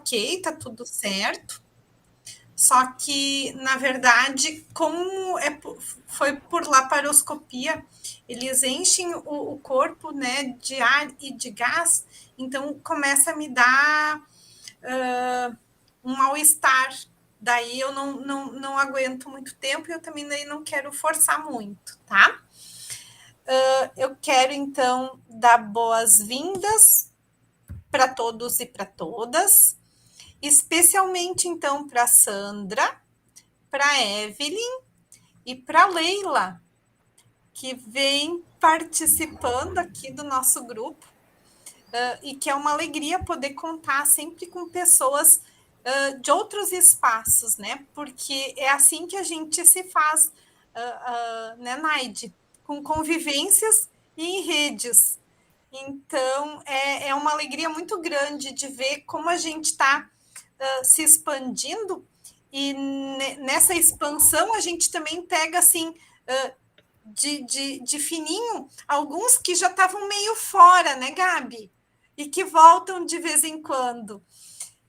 ok, tá tudo certo. Só que, na verdade, como foi por laparoscopia, eles enchem o corpo, né, de ar e de gás, então começa a me dar um mal-estar. Daí eu não aguento muito tempo e eu também daí não quero forçar muito, tá? Eu quero, então, dar boas-vindas para todos e para todas, especialmente, então, para Sandra, para Evelyn e para Leila, que vem participando aqui do nosso grupo, e que é uma alegria poder contar sempre com pessoas de outros espaços, né? Porque é assim que a gente se faz, né, Naide? Com convivências e em redes. Então, é uma alegria muito grande de ver como a gente está se expandindo, e nessa expansão a gente também pega assim de fininho alguns que já estavam meio fora, né, Gabi? E que voltam de vez em quando.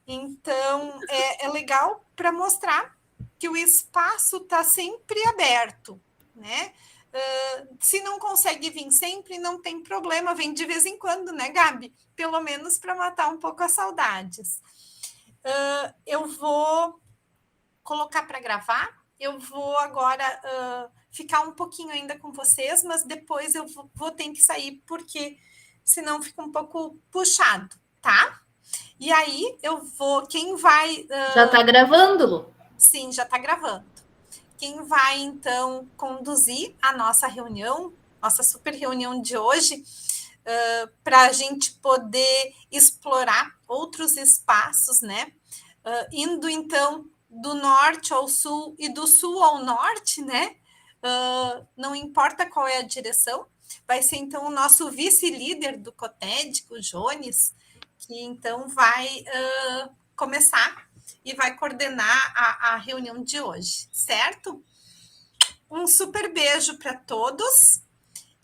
Então, é legal para mostrar que o espaço está sempre aberto, né? Se não consegue vir sempre, não tem problema, vem de vez em quando, né, Gabi? Pelo menos para matar um pouco as saudades. Eu vou colocar para gravar. Eu vou agora ficar um pouquinho ainda com vocês, mas depois eu vou ter que sair, porque senão fica um pouco puxado, tá? E aí eu vou. Quem vai. Já está gravando, Lu? Sim, já está gravando. Quem vai, então, conduzir a nossa reunião, nossa super reunião de hoje, para a gente poder explorar outros espaços, né? Indo, então, do norte ao sul e do sul ao norte, né? Não importa qual é a direção, vai ser, então, o nosso vice-líder do COTED, o Jones, que, então, vai começar e vai coordenar a reunião de hoje, certo? Um super beijo para todos.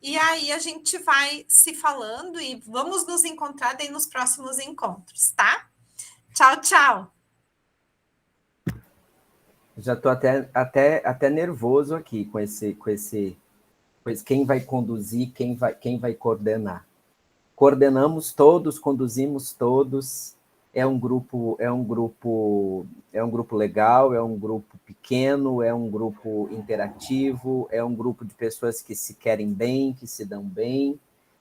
E aí a gente vai se falando e vamos nos encontrar daí nos próximos encontros, tá? Tchau, tchau. Já estou até nervoso aqui com quem vai conduzir, quem vai coordenar. Coordenamos todos, conduzimos todos. É um grupo legal, é um grupo pequeno, é um grupo interativo, é um grupo de pessoas que se querem bem, que se dão bem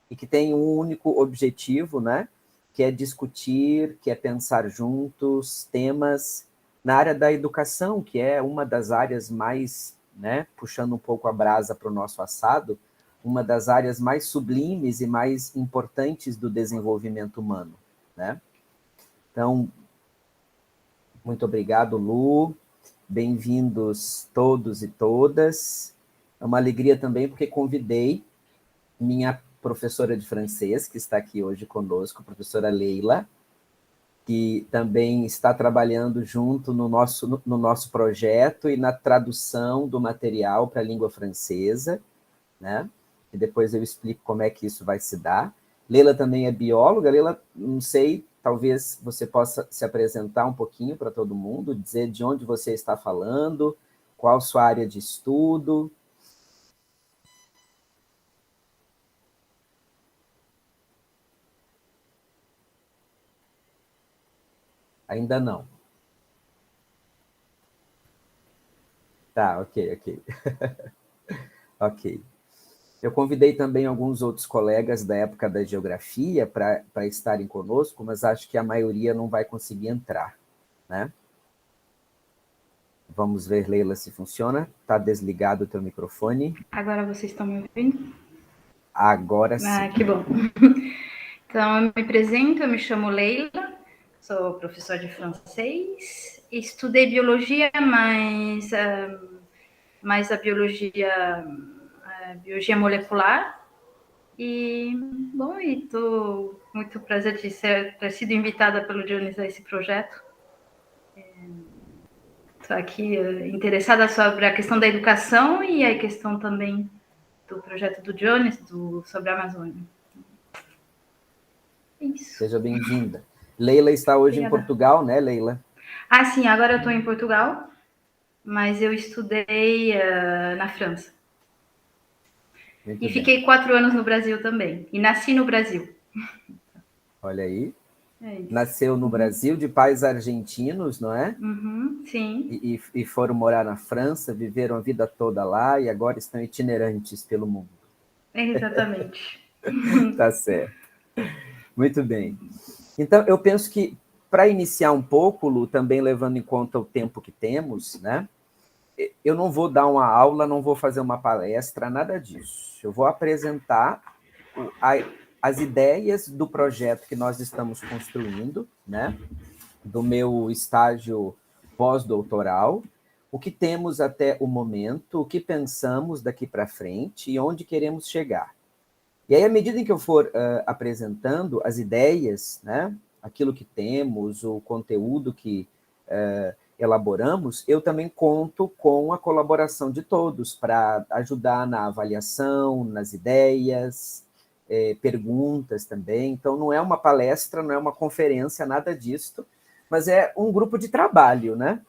e que tem um único objetivo, né? Que é discutir, que é pensar juntos temas na área da educação, que é uma das áreas mais, né, puxando um pouco a brasa para o nosso assado, uma das áreas mais sublimes e mais importantes do desenvolvimento humano, né? Então, muito obrigado, Lu. Bem-vindos todos e todas. É uma alegria também porque convidei minha professora de francês, que está aqui hoje conosco, a professora Leila, que também está trabalhando junto no nosso projeto e na tradução do material para a língua francesa, né? E depois eu explico como é que isso vai se dar. Leila também é bióloga. Leila, não sei, talvez você possa se apresentar um pouquinho para todo mundo, dizer de onde você está falando, qual sua área de estudo. Ainda não. Tá, ok. Ok. Eu convidei também alguns outros colegas da época da geografia para estarem conosco, mas acho que a maioria não vai conseguir entrar, né? Vamos ver, Leila, se funciona. Está desligado o teu microfone. Agora vocês estão me ouvindo? Agora sim. Ah, que bom. Então, eu me apresento, eu me chamo Leila, sou professora de francês, estudei biologia, mas a biologia molecular. E, bom, estou muito prazer de ter sido invitada pelo Jones a esse projeto. Estou aqui interessada sobre a questão da educação e a questão também do projeto do Jones sobre a Amazônia. Isso. Seja bem-vinda. Leila está hoje Obrigada. em Portugal, né, Leila? Ah, sim, agora eu estou em Portugal, mas eu estudei na França. Muito E bem. fiquei 4 anos no Brasil também. E nasci no Brasil. Olha aí. É isso. Nasceu no Brasil, de pais argentinos, não é? Uhum, sim, E foram morar na França, viveram a vida toda lá e agora estão itinerantes pelo mundo. exatamente. Tá certo. Muito bem. Então, eu penso que, para iniciar um pouco, Lu, também levando em conta o tempo que temos, né? Eu não vou dar uma aula, não vou fazer uma palestra, nada disso. Eu vou apresentar as ideias do projeto que nós estamos construindo, né? Do meu estágio pós-doutoral, o que temos até o momento, o que pensamos daqui para frente e onde queremos chegar. E aí, à medida em que eu for apresentando as ideias, né, aquilo que temos, o conteúdo que elaboramos, eu também conto com a colaboração de todos para ajudar na avaliação, nas ideias, perguntas também. Então, não é uma palestra, não é uma conferência, nada disso, mas é um grupo de trabalho, né?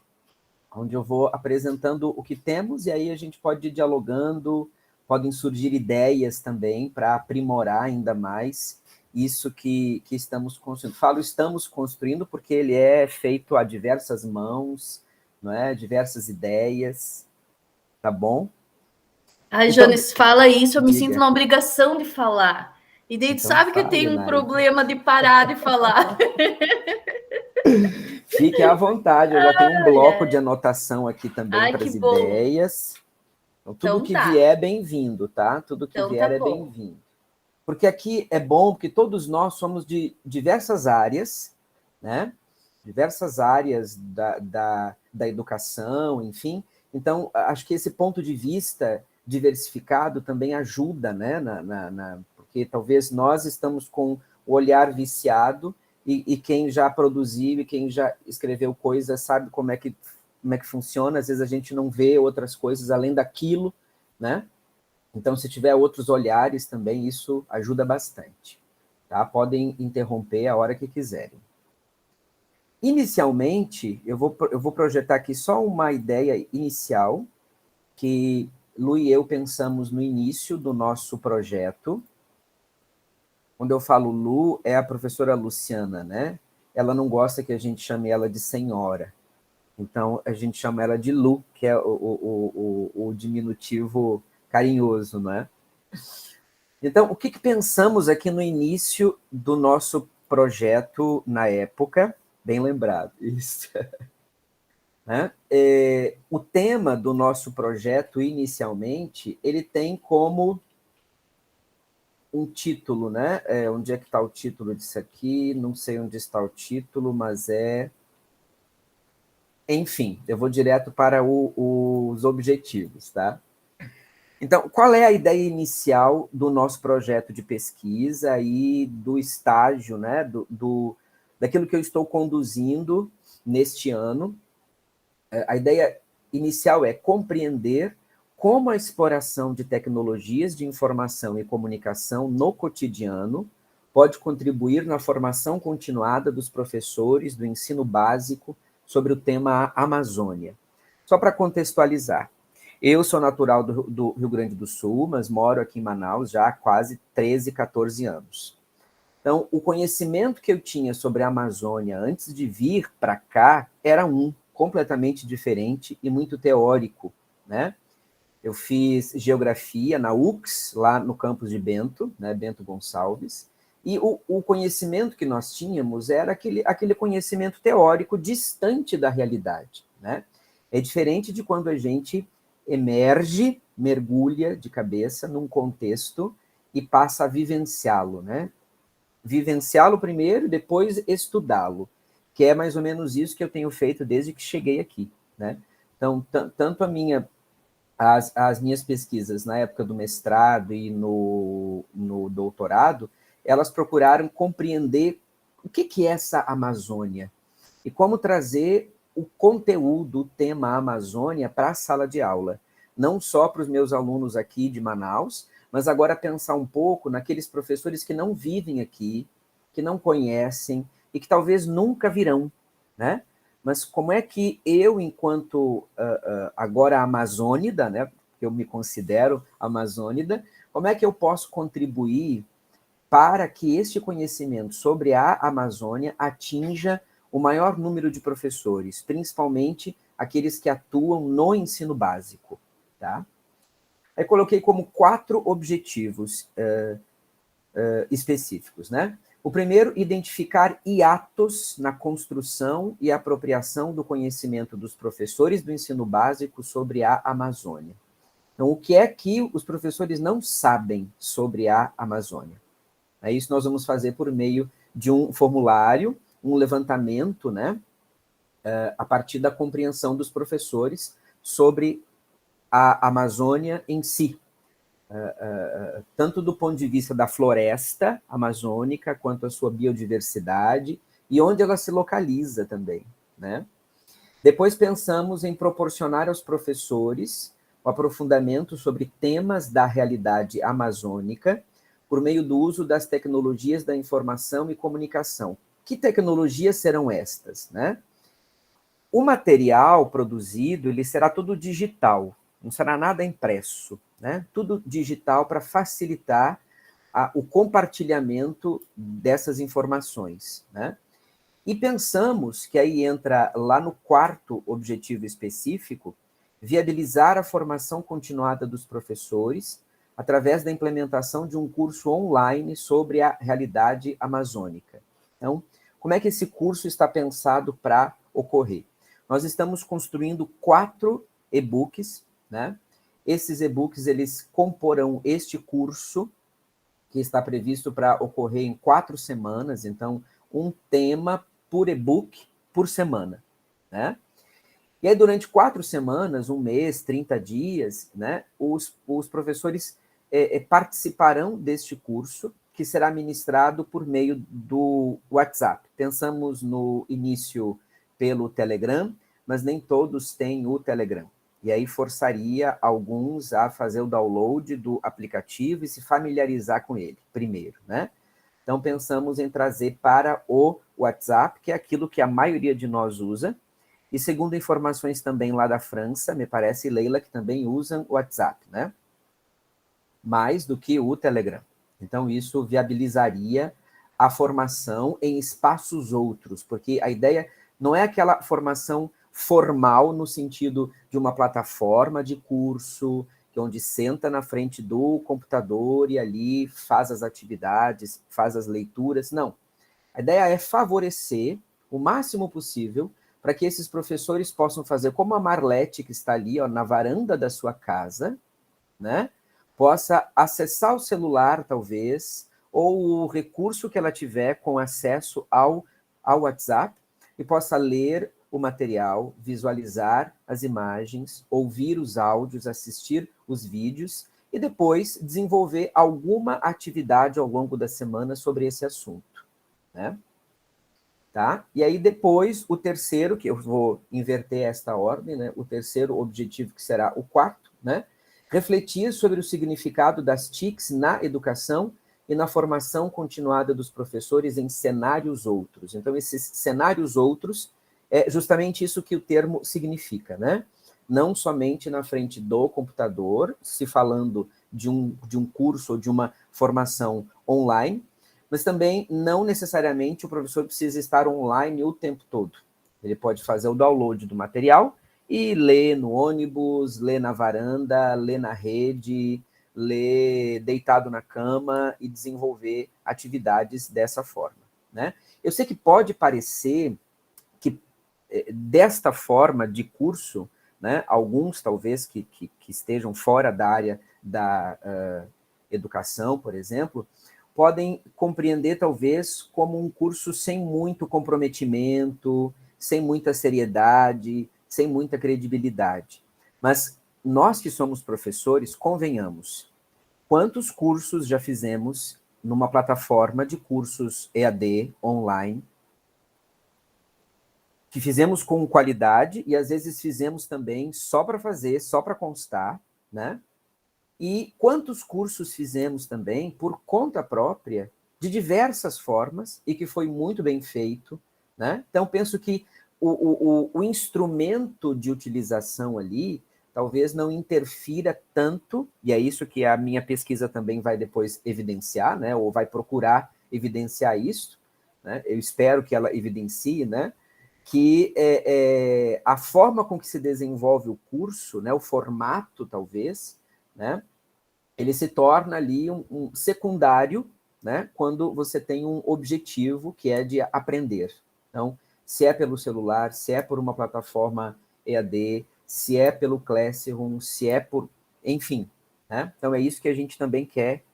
Onde eu vou apresentando o que temos e aí a gente pode ir dialogando, podem surgir ideias também para aprimorar ainda mais isso que estamos construindo. Falo estamos construindo porque ele é feito a diversas mãos, não é? Diversas ideias, tá bom? Ai, Então, Jones, fala isso, eu me sinto diga. na obrigação de falar. E daí tu Então sabe que eu fale, tenho um Nai. problema de parar de falar. Fique à vontade, eu já tenho um bloco de anotação aqui também Ai, para que as bom. ideias. Então, tudo Então que tá. vier é bem-vindo, tá? Tudo que Então tá vier é bom. bem-vindo. Porque aqui é bom, porque todos nós somos de diversas áreas, né? Diversas áreas da educação, enfim. Então, acho que esse ponto de vista diversificado também ajuda, né? Porque talvez nós estamos com o olhar viciado e quem já produziu e quem já escreveu coisas sabe como é que funciona. Às vezes a gente não vê outras coisas além daquilo, né? Então, se tiver outros olhares também, isso ajuda bastante. Tá? Podem interromper a hora que quiserem. Inicialmente, eu vou projetar aqui só uma ideia inicial, que Lu e eu pensamos no início do nosso projeto. Quando eu falo Lu, é a professora Luciana, né? Ela não gosta que a gente chame ela de senhora. Então, a gente chama ela de Lu, que é o diminutivo carinhoso, né? Então, o que pensamos aqui no início do nosso projeto na época? Bem lembrado, isso. Né? O tema do nosso projeto, inicialmente, ele tem como um título, né? Onde é que está o título disso aqui? Não sei onde está o título, mas é... Enfim, eu vou direto para os objetivos, tá? Então, qual é a ideia inicial do nosso projeto de pesquisa e do estágio, né, daquilo que eu estou conduzindo neste ano? A ideia inicial é compreender como a exploração de tecnologias de informação e comunicação no cotidiano pode contribuir na formação continuada dos professores do ensino básico sobre o tema Amazônia. Só para contextualizar, eu sou natural do Rio Grande do Sul, mas moro aqui em Manaus já há quase 13, 14 anos. Então, o conhecimento que eu tinha sobre a Amazônia antes de vir para cá era completamente diferente e muito teórico, né? Eu fiz geografia na UX, lá no campus de Bento, né, Bento Gonçalves, e o conhecimento que nós tínhamos era aquele conhecimento teórico distante da realidade, né? É diferente de quando a gente emerge, mergulha de cabeça num contexto e passa a vivenciá-lo, né? Vivenciá-lo primeiro, depois estudá-lo, que é mais ou menos isso que eu tenho feito desde que cheguei aqui, né? Então, tanto as minhas pesquisas na época do mestrado e no doutorado, elas procuraram compreender o que é essa Amazônia e como trazer o conteúdo, o tema Amazônia para a sala de aula. Não só para os meus alunos aqui de Manaus, mas agora pensar um pouco naqueles professores que não vivem aqui, que não conhecem e que talvez nunca virão, né? Mas como é que eu, enquanto agora amazônida, né, que eu me considero amazônida, como é que eu posso contribuir para que este conhecimento sobre a Amazônia atinja o maior número de professores, principalmente aqueles que atuam no ensino básico, tá? Aí coloquei como 4 objetivos específicos, né? O primeiro, identificar hiatos na construção e apropriação do conhecimento dos professores do ensino básico sobre a Amazônia. Então, o que é que os professores não sabem sobre a Amazônia? É isso que nós vamos fazer por meio de um formulário, um levantamento, né, a partir da compreensão dos professores sobre a Amazônia em si, tanto do ponto de vista da floresta amazônica, quanto a sua biodiversidade, e onde ela se localiza também, né? Depois pensamos em proporcionar aos professores o aprofundamento sobre temas da realidade amazônica, por meio do uso das tecnologias da informação e comunicação. Que tecnologias serão estas, né? O material produzido, ele será todo digital, não será nada impresso, né? Tudo digital para facilitar o compartilhamento dessas informações, né? E pensamos que aí entra lá no 4º objetivo específico, viabilizar a formação continuada dos professores através da implementação de um curso online sobre a realidade amazônica. Então, como é que esse curso está pensado para ocorrer? Nós estamos construindo 4 e-books, né? Esses e-books, eles comporão este curso, que está previsto para ocorrer em 4 semanas, então, um tema por e-book por semana, né? E aí, durante 4 semanas, um mês, 30 dias, né, os professores participarão deste curso, que será ministrado por meio do WhatsApp. Pensamos no início pelo Telegram, mas nem todos têm o Telegram. E aí forçaria alguns a fazer o download do aplicativo e se familiarizar com ele primeiro, né? Então, pensamos em trazer para o WhatsApp, que é aquilo que a maioria de nós usa, e segundo informações também lá da França, me parece, Leila, que também usam o WhatsApp, né? Mais do que o Telegram. Então, isso viabilizaria a formação em espaços outros, porque a ideia não é aquela formação formal no sentido de uma plataforma de curso, onde senta na frente do computador e ali faz as atividades, faz as leituras. Não. A ideia é favorecer o máximo possível para que esses professores possam fazer como a Marlete, que está ali, ó, na varanda da sua casa, né? Possa acessar o celular, talvez, ou o recurso que ela tiver com acesso ao WhatsApp, e possa ler o material, visualizar as imagens, ouvir os áudios, assistir os vídeos, e depois desenvolver alguma atividade ao longo da semana sobre esse assunto, né? Tá? E aí depois, o terceiro, que eu vou inverter esta ordem, né? O terceiro objetivo, que será o 4º, né? Refletir sobre o significado das TICs na educação e na formação continuada dos professores em cenários outros. Então, esses cenários outros é justamente isso que o termo significa, né? Não somente na frente do computador, se falando de um curso ou de uma formação online, mas também não necessariamente o professor precisa estar online o tempo todo. Ele pode fazer o download do material e ler no ônibus, ler na varanda, ler na rede, ler deitado na cama e desenvolver atividades dessa forma, né? Eu sei que pode parecer que desta forma de curso, né, alguns talvez que estejam fora da área da educação, por exemplo, podem compreender talvez como um curso sem muito comprometimento, sem muita seriedade, sem muita credibilidade. Mas nós que somos professores, convenhamos, quantos cursos já fizemos numa plataforma de cursos EAD online, que fizemos com qualidade e às vezes fizemos também só para fazer, só para constar, né? E quantos cursos fizemos também por conta própria de diversas formas e que foi muito bem feito, né? Então, penso que o instrumento de utilização ali talvez não interfira tanto, e é isso que a minha pesquisa também vai depois evidenciar, né? Ou vai procurar evidenciar isso, né? Eu espero que ela evidencie, né? Que a forma com que se desenvolve o curso, né? O formato, talvez, né? Ele se torna ali um secundário, né? Quando você tem um objetivo que é de aprender. Então, se é pelo celular, se é por uma plataforma EAD, se é pelo Classroom, se é por... Enfim, né? Então é isso que a gente também quer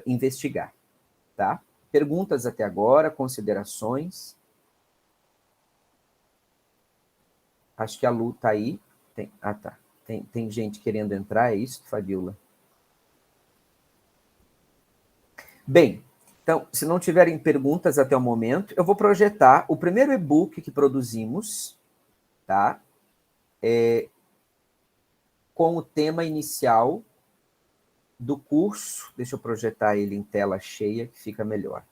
investigar, tá? Perguntas até agora, considerações? Acho que a Lu está aí. Tá. Tem gente querendo entrar, é isso, Fabiola? Bem, então, se não tiverem perguntas até o momento, eu vou projetar o primeiro e-book que produzimos, tá? Com o tema inicial do curso. Deixa eu projetar ele em tela cheia, que fica melhor.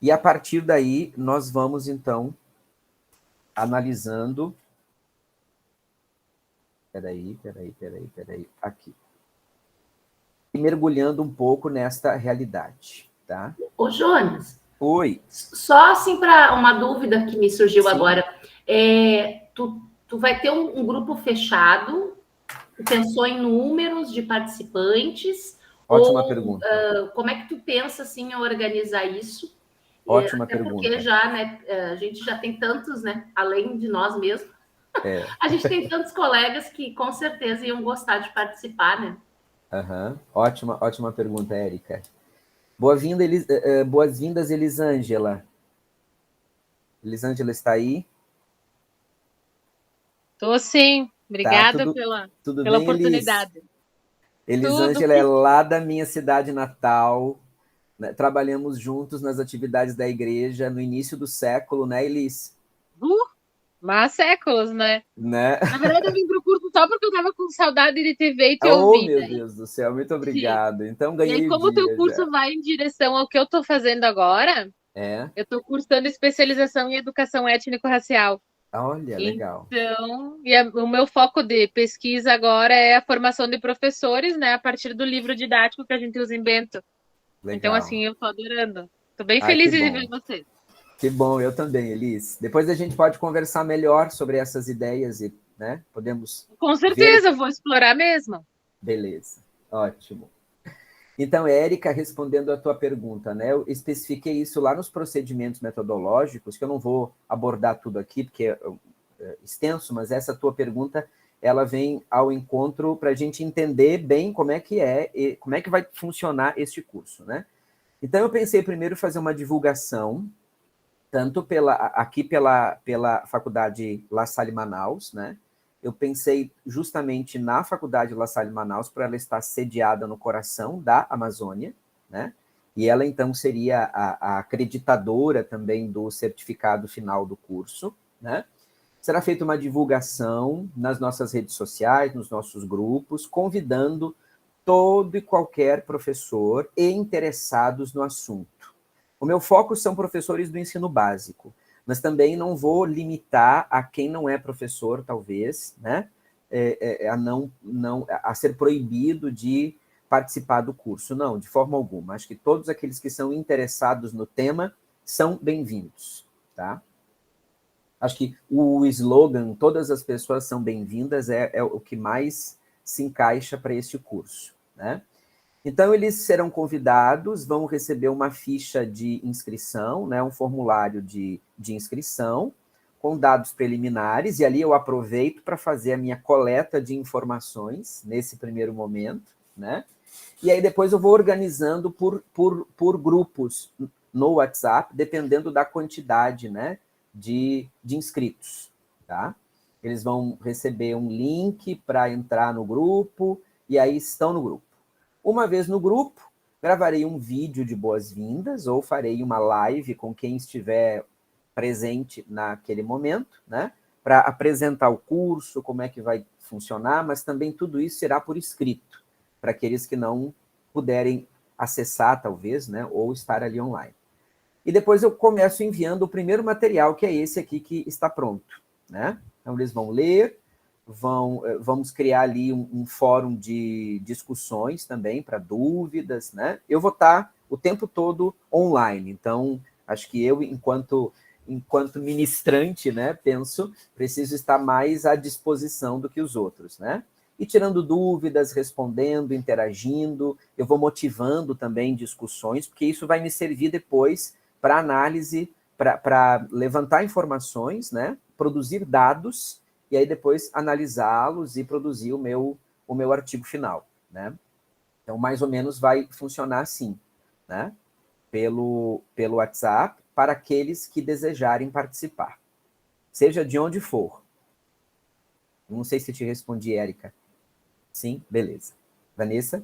E a partir daí, nós vamos, então, analisando... Peraí. Aqui. E mergulhando um pouco nesta realidade, tá? Ô, Jonas. Oi. Só assim para uma dúvida que me surgiu Sim. agora. Tu vai ter um grupo fechado? Pensou em números de participantes? Ótima pergunta. Como é que tu pensa assim em organizar isso? Ótima até pergunta. Porque já, né, a gente já tem tantos, né, além de nós mesmos, a gente tem tantos colegas que com certeza iam gostar de participar, né? Uhum. Ótima pergunta, Érica. Boas-vindas, Elisângela. Elisângela está aí? Estou sim. Obrigada tudo pela bem, oportunidade. Elisângela é lá da minha cidade natal. Né? Trabalhamos juntos nas atividades da igreja no início do século, né, Elis? Mas séculos, né? Na verdade, eu vim para o curso só porque eu estava com saudade de te ver e te ouvir. Meu Deus do céu, muito obrigado. Sim. Então, ganhei e aí, como o teu curso vai em direção ao que eu estou fazendo agora, eu estou cursando especialização em educação étnico-racial. Olha, legal. Então, o meu foco de pesquisa agora é a formação de professores, né, a partir do livro didático que a gente usa em Bento. Legal. Então, assim, eu estou adorando. Estou bem feliz de ver vocês. Que bom, eu também, Elis. Depois a gente pode conversar melhor sobre essas ideias e, né, podemos... Com certeza, vou explorar mesmo. Beleza, ótimo. Então, Érica, respondendo a tua pergunta, né, eu especifiquei isso lá nos procedimentos metodológicos, que eu não vou abordar tudo aqui, porque é extenso, mas essa tua pergunta, ela vem ao encontro para a gente entender bem como é que vai funcionar este curso, né? Então, eu pensei primeiro fazer uma divulgação, tanto pela Faculdade La Salle Manaus, né? Eu pensei justamente na Faculdade La Salle Manaus, para ela estar sediada no coração da Amazônia, né? E ela, então, seria a acreditadora também do certificado final do curso, né? Será feita uma divulgação nas nossas redes sociais, nos nossos grupos, convidando todo e qualquer professor e interessados no assunto. O meu foco são professores do ensino básico, mas também não vou limitar a quem não é professor, talvez, né, a ser proibido de participar do curso. Não, de forma alguma. Acho que todos aqueles que são interessados no tema são bem-vindos, tá? Acho que o slogan, todas as pessoas são bem-vindas, é o que mais se encaixa para este curso, né? Então, eles serão convidados, vão receber uma ficha de inscrição, né, um formulário de inscrição, com dados preliminares, e ali eu aproveito para fazer a minha coleta de informações, nesse primeiro momento, né? E aí depois eu vou organizando por grupos no WhatsApp, dependendo da quantidade, né, de inscritos, tá? Eles vão receber um link para entrar no grupo, e aí estão no grupo. Uma vez no grupo, gravarei um vídeo de boas-vindas ou farei uma live com quem estiver presente naquele momento, né? Para apresentar o curso, como é que vai funcionar, mas também tudo isso será por escrito, para aqueles que não puderem acessar, talvez, né, ou estar ali online. E depois eu começo enviando o primeiro material, que é esse aqui que está pronto, né? Então, eles vão ler, vamos criar ali um fórum de discussões também, para dúvidas, né? Eu vou estar o tempo todo online, então, acho que eu, enquanto ministrante, né, preciso estar mais à disposição do que os outros, né? E tirando dúvidas, respondendo, interagindo, eu vou motivando também discussões, porque isso vai me servir depois para análise, para levantar informações, né? Produzir dados, e aí depois analisá-los e produzir o meu artigo final, né? Então, mais ou menos vai funcionar assim, né? Pelo WhatsApp, para aqueles que desejarem participar, seja de onde for. Não sei se te respondi, Érica. Sim? Beleza. Vanessa?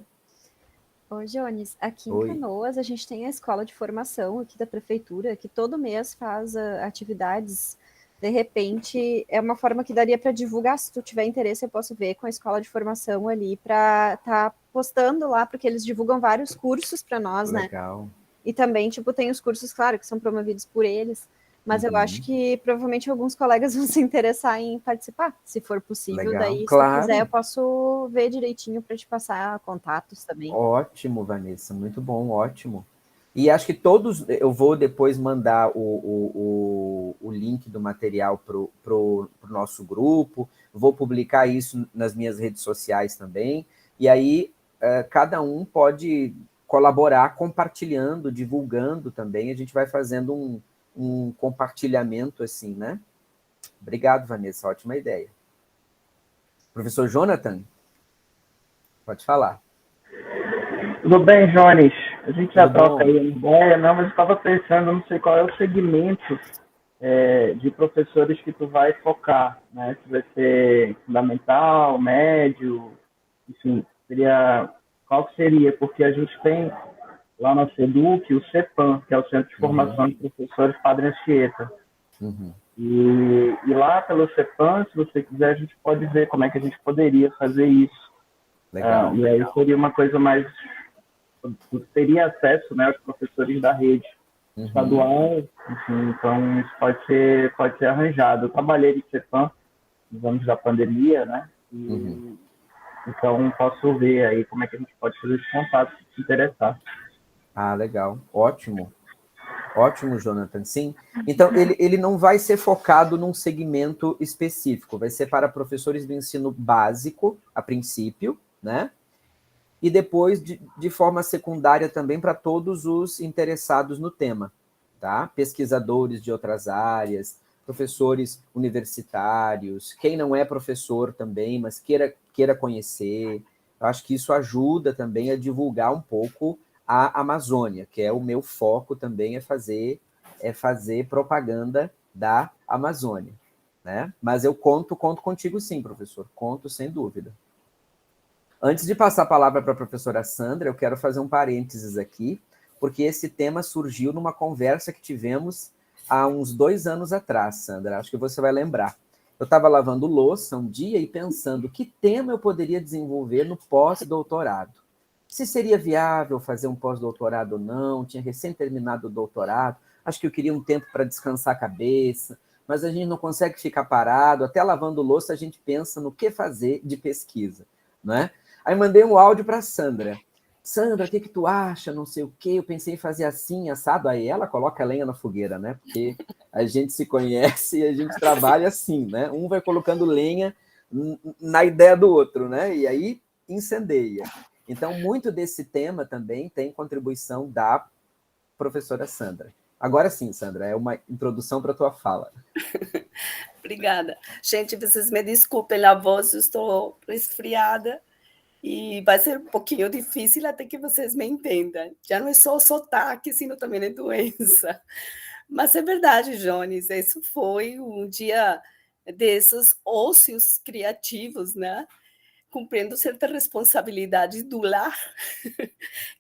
Ô, Jones, aqui em Oi. Canoas a gente tem a escola de formação aqui da prefeitura, que todo mês faz atividades. De repente, é uma forma que daria para divulgar. Se tu tiver interesse, eu posso ver com a escola de formação ali para estar postando lá, porque eles divulgam vários cursos para nós, né? Legal. E também, tipo, tem os cursos, claro, que são promovidos por eles, mas eu acho que provavelmente alguns colegas vão se interessar em participar, se for possível. Legal. Daí, se Claro. tu quiser, eu posso ver direitinho para te passar contatos também. Ótimo, Vanessa, muito bom, ótimo. E acho que todos, eu vou depois mandar o link do material pro nosso grupo, vou publicar isso nas minhas redes sociais também, e aí cada um pode colaborar compartilhando, divulgando também, a gente vai fazendo um compartilhamento assim, né? Obrigado, Vanessa, ótima ideia. Professor Jonathan, pode falar. Tudo bem, Jones? A gente já Tudo troca bom? aí uma ideia, não, mas eu estava pensando, não sei qual é o segmento de professores que tu vai focar, né? Se vai ser fundamental, médio, enfim, qual que seria? Porque a gente tem lá na SEDUC o CEPAM, que é o Centro de Formação de Professores Padre Anchieta. E lá pelo CEPAM, se você quiser, a gente pode ver como é que a gente poderia fazer isso. Legal. E aí seria uma coisa mais... teria acesso, né, aos professores da rede estadual, enfim, então isso pode ser arranjado. Eu trabalhei de CEPAM nos anos da pandemia, né, então posso ver aí como é que a gente pode fazer esse contato, se te interessar. Ah, legal, ótimo. Ótimo, Jonathan, sim. Então, ele não vai ser focado num segmento específico, vai ser para professores do ensino básico, a princípio, né? E depois, de forma secundária também, para todos os interessados no tema, tá? Pesquisadores de outras áreas, professores universitários, quem não é professor também, mas queira conhecer. Eu acho que isso ajuda também a divulgar um pouco a Amazônia, que é o meu foco também, é fazer propaganda da Amazônia, né? Mas eu conto contigo sim, professor, conto sem dúvida. Antes de passar a palavra para a professora Sandra, eu quero fazer um parênteses aqui, porque esse tema surgiu numa conversa que tivemos há uns 2 anos atrás, Sandra, acho que você vai lembrar. Eu estava lavando louça um dia e pensando que tema eu poderia desenvolver no pós-doutorado. Se seria viável fazer um pós-doutorado ou não, tinha recém terminado o doutorado, acho que eu queria um tempo para descansar a cabeça, mas a gente não consegue ficar parado, até lavando louça a gente pensa no que fazer de pesquisa, não é? Aí mandei um áudio para a Sandra. Sandra, o que tu acha? Não sei o quê. Eu pensei em fazer assim, assado. Aí ela coloca a lenha na fogueira, né? Porque a gente se conhece e a gente trabalha assim, né? Um vai colocando lenha na ideia do outro, né? E aí incendeia. Então, muito desse tema também tem contribuição da professora Sandra. Agora sim, Sandra, é uma introdução para a tua fala. Obrigada. Gente, vocês me desculpem a voz, eu estou resfriada. E vai ser um pouquinho difícil até que vocês me entendam. Já não é só sotaque, sino também é doença. Mas é verdade, Jones, isso foi um dia desses ócios criativos, né? Cumprindo certa responsabilidade do lar,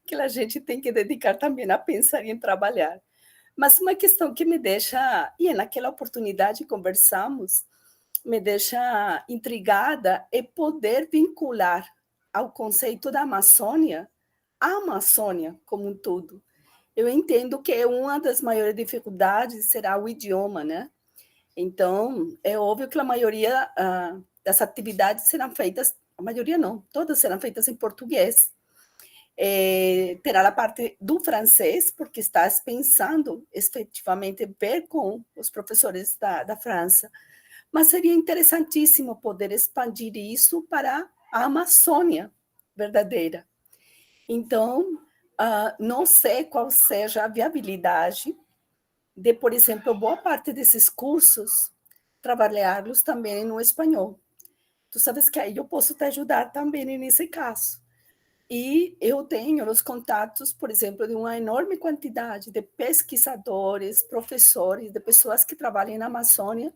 que a gente tem que dedicar também a pensar em trabalhar. Mas uma questão que me deixa, e naquela oportunidade conversamos, me deixa intrigada é poder vincular ao conceito da Amazônia a Amazônia como um todo. Eu entendo que uma das maiores dificuldades será o idioma, né? Então, é óbvio que a maioria das atividades serão feitas, a maioria não, todas serão feitas em português. Terá a parte do francês, porque estás pensando efetivamente ver com os professores da França, mas seria interessantíssimo poder expandir isso para a Amazônia verdadeira. Então, não sei qual seja a viabilidade de, por exemplo, boa parte desses cursos, trabalhá-los também no espanhol. Tu sabes que aí eu posso te ajudar também nesse caso. E eu tenho os contatos, por exemplo, de uma enorme quantidade de pesquisadores, professores, de pessoas que trabalham na Amazônia,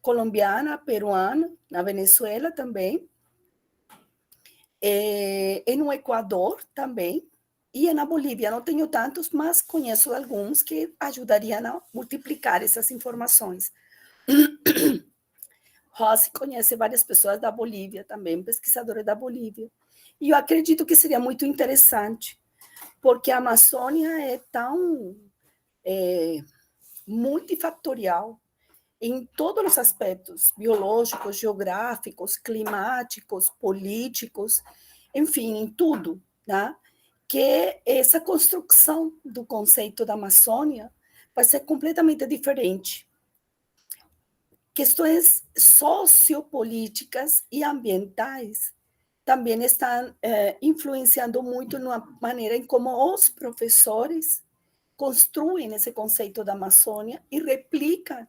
colombiana, peruana, na Venezuela também, e no Equador também, e na Bolívia. Não tenho tantos, mas conheço alguns que ajudariam a multiplicar essas informações. Rossi conhece várias pessoas da Bolívia também, pesquisadores da Bolívia. E eu acredito que seria muito interessante, porque a Amazônia é tão multifatorial em todos os aspectos, biológicos, geográficos, climáticos, políticos, enfim, em tudo, né? Que essa construção do conceito da Amazônia vai ser completamente diferente. Questões sociopolíticas e ambientais também estão influenciando muito na maneira em como os professores construem esse conceito da Amazônia e replicam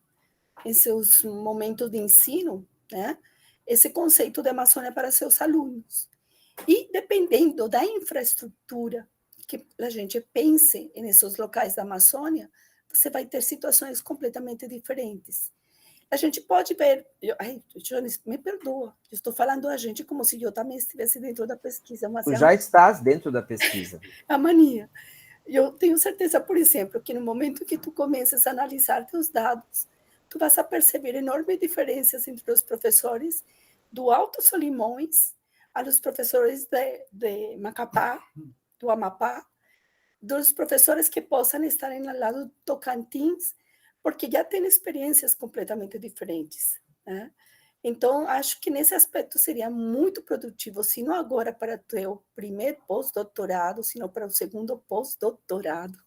em seus momentos de ensino, né, esse conceito de Amazônia para seus alunos. E dependendo da infraestrutura que a gente pense nesses locais da Amazônia, você vai ter situações completamente diferentes. A gente pode ver... Jones, me perdoa, eu estou falando a gente como se eu também estivesse dentro da pesquisa. Mas tu já estás dentro da pesquisa. A mania. Eu tenho certeza, por exemplo, que no momento que tu começas a analisar teus dados, tu vas a perceber enormes diferenças entre os professores do Alto Solimões aos professores de Macapá, do Amapá, dos professores que possam estar no lado do Tocantins, porque já têm experiências completamente diferentes, né? Então, acho que nesse aspecto seria muito produtivo, se não agora para o teu primeiro pós-doutorado, sino para o segundo pós-doutorado.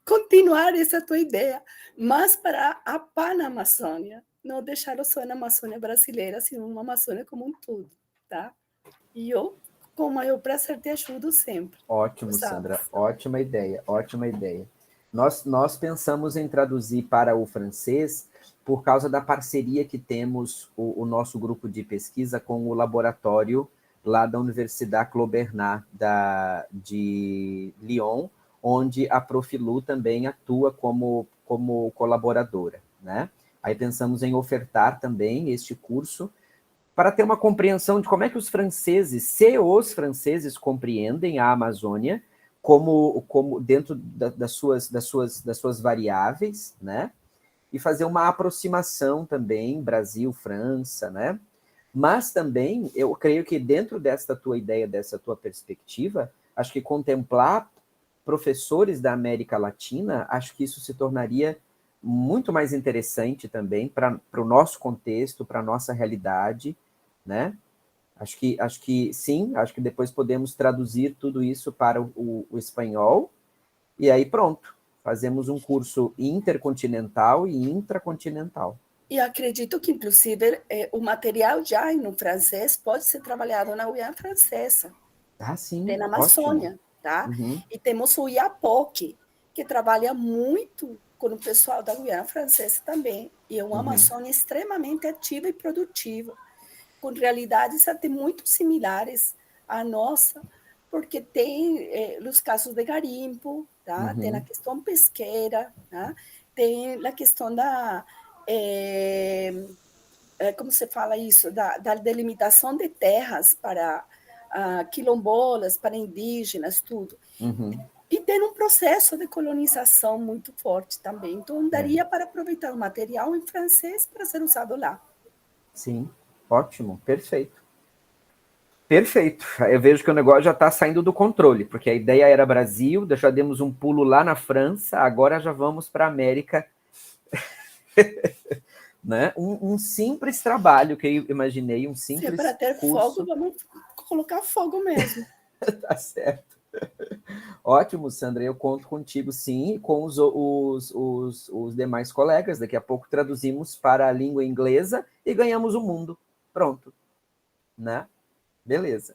Continuar essa tua ideia, mas para a Panamazônia, não deixar só na Amazônia brasileira, sino uma Amazônia como um todo, tá? E eu, com o maior prazer, te ajudo sempre. Ótimo, Sandra, ótima ideia, ótima ideia. Nós pensamos em traduzir para o francês por causa da parceria que temos o nosso grupo de pesquisa com o laboratório lá da Universidade Claude Bernard de Lyon, onde a Profilu também atua como colaboradora, né? Aí pensamos em ofertar também este curso para ter uma compreensão de como é que os franceses compreendem a Amazônia como dentro das suas variáveis, né? E fazer uma aproximação também Brasil-França, né? Mas também, eu creio que dentro desta tua ideia, dessa tua perspectiva, acho que contemplar professores da América Latina, acho que isso se tornaria muito mais interessante também para o nosso contexto, para a nossa realidade, né? Acho que sim, acho que depois podemos traduzir tudo isso para o espanhol, e aí pronto, fazemos um curso intercontinental e intracontinental. E acredito que, inclusive, o material já no francês pode ser trabalhado na Guiana Francesa. Sim, tem na Amazônia, ótimo. Tá? Uhum. E temos o IAPOC, que trabalha muito com o pessoal da Guiana Francesa também, e é uma Amazônia extremamente ativa e produtiva, com realidades até muito similares à nossa, porque tem os casos de garimpo, tá? Tem a questão pesqueira, tá? Tem a questão da... como se fala isso? Da delimitação de terras para quilombolas, para indígenas, tudo. E tem um processo de colonização muito forte também. Então, daria para aproveitar o material em francês para ser usado lá. Sim, ótimo, perfeito. Perfeito. Eu vejo que o negócio já está saindo do controle, porque a ideia era Brasil, já demos um pulo lá na França, agora já vamos para a América. Né? Um simples trabalho que eu imaginei, um simples para ter curso. fogo, vamos colocar fogo mesmo. Tá certo. Ótimo, Sandra, eu conto contigo sim, e com os demais colegas. Daqui a pouco traduzimos para a língua inglesa e ganhamos o mundo. Pronto. Né? Beleza.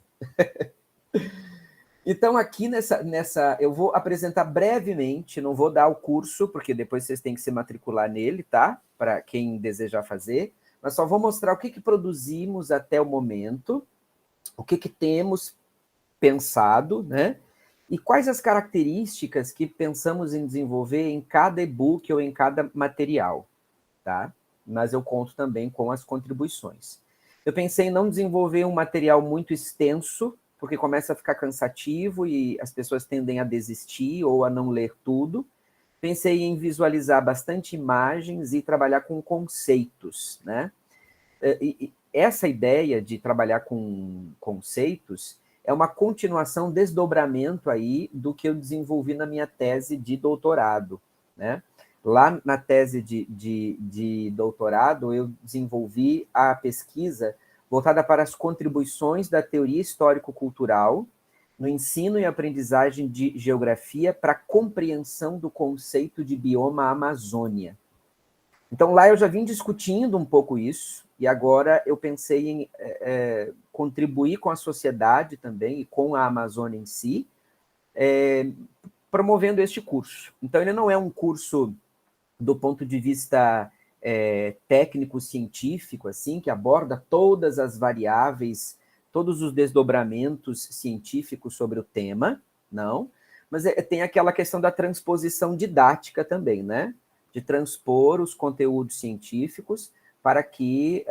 Então, aqui nessa, eu vou apresentar brevemente, não vou dar o curso, porque depois vocês têm que se matricular nele, tá? Para quem desejar fazer, mas só vou mostrar o que produzimos até o momento, o que temos pensado, né? E quais as características que pensamos em desenvolver em cada e-book ou em cada material, tá? Mas eu conto também com as contribuições. Eu pensei em não desenvolver um material muito extenso, porque começa a ficar cansativo e as pessoas tendem a desistir ou a não ler tudo. Pensei em visualizar bastante imagens e trabalhar com conceitos, né? E essa ideia de trabalhar com conceitos é uma continuação, desdobramento aí do que eu desenvolvi na minha tese de doutorado, né? Lá na tese de doutorado, eu desenvolvi a pesquisa voltada para as contribuições da teoria histórico-cultural no ensino e aprendizagem de geografia para a compreensão do conceito de bioma Amazônia. Então, lá eu já vim discutindo um pouco isso, e agora eu pensei em contribuir com a sociedade também, e com a Amazônia em si, promovendo este curso. Então, ele não é um curso do ponto de vista técnico-científico, assim, que aborda todas as variáveis, todos os desdobramentos científicos sobre o tema, não, mas tem aquela questão da transposição didática também, né? De transpor os conteúdos científicos para que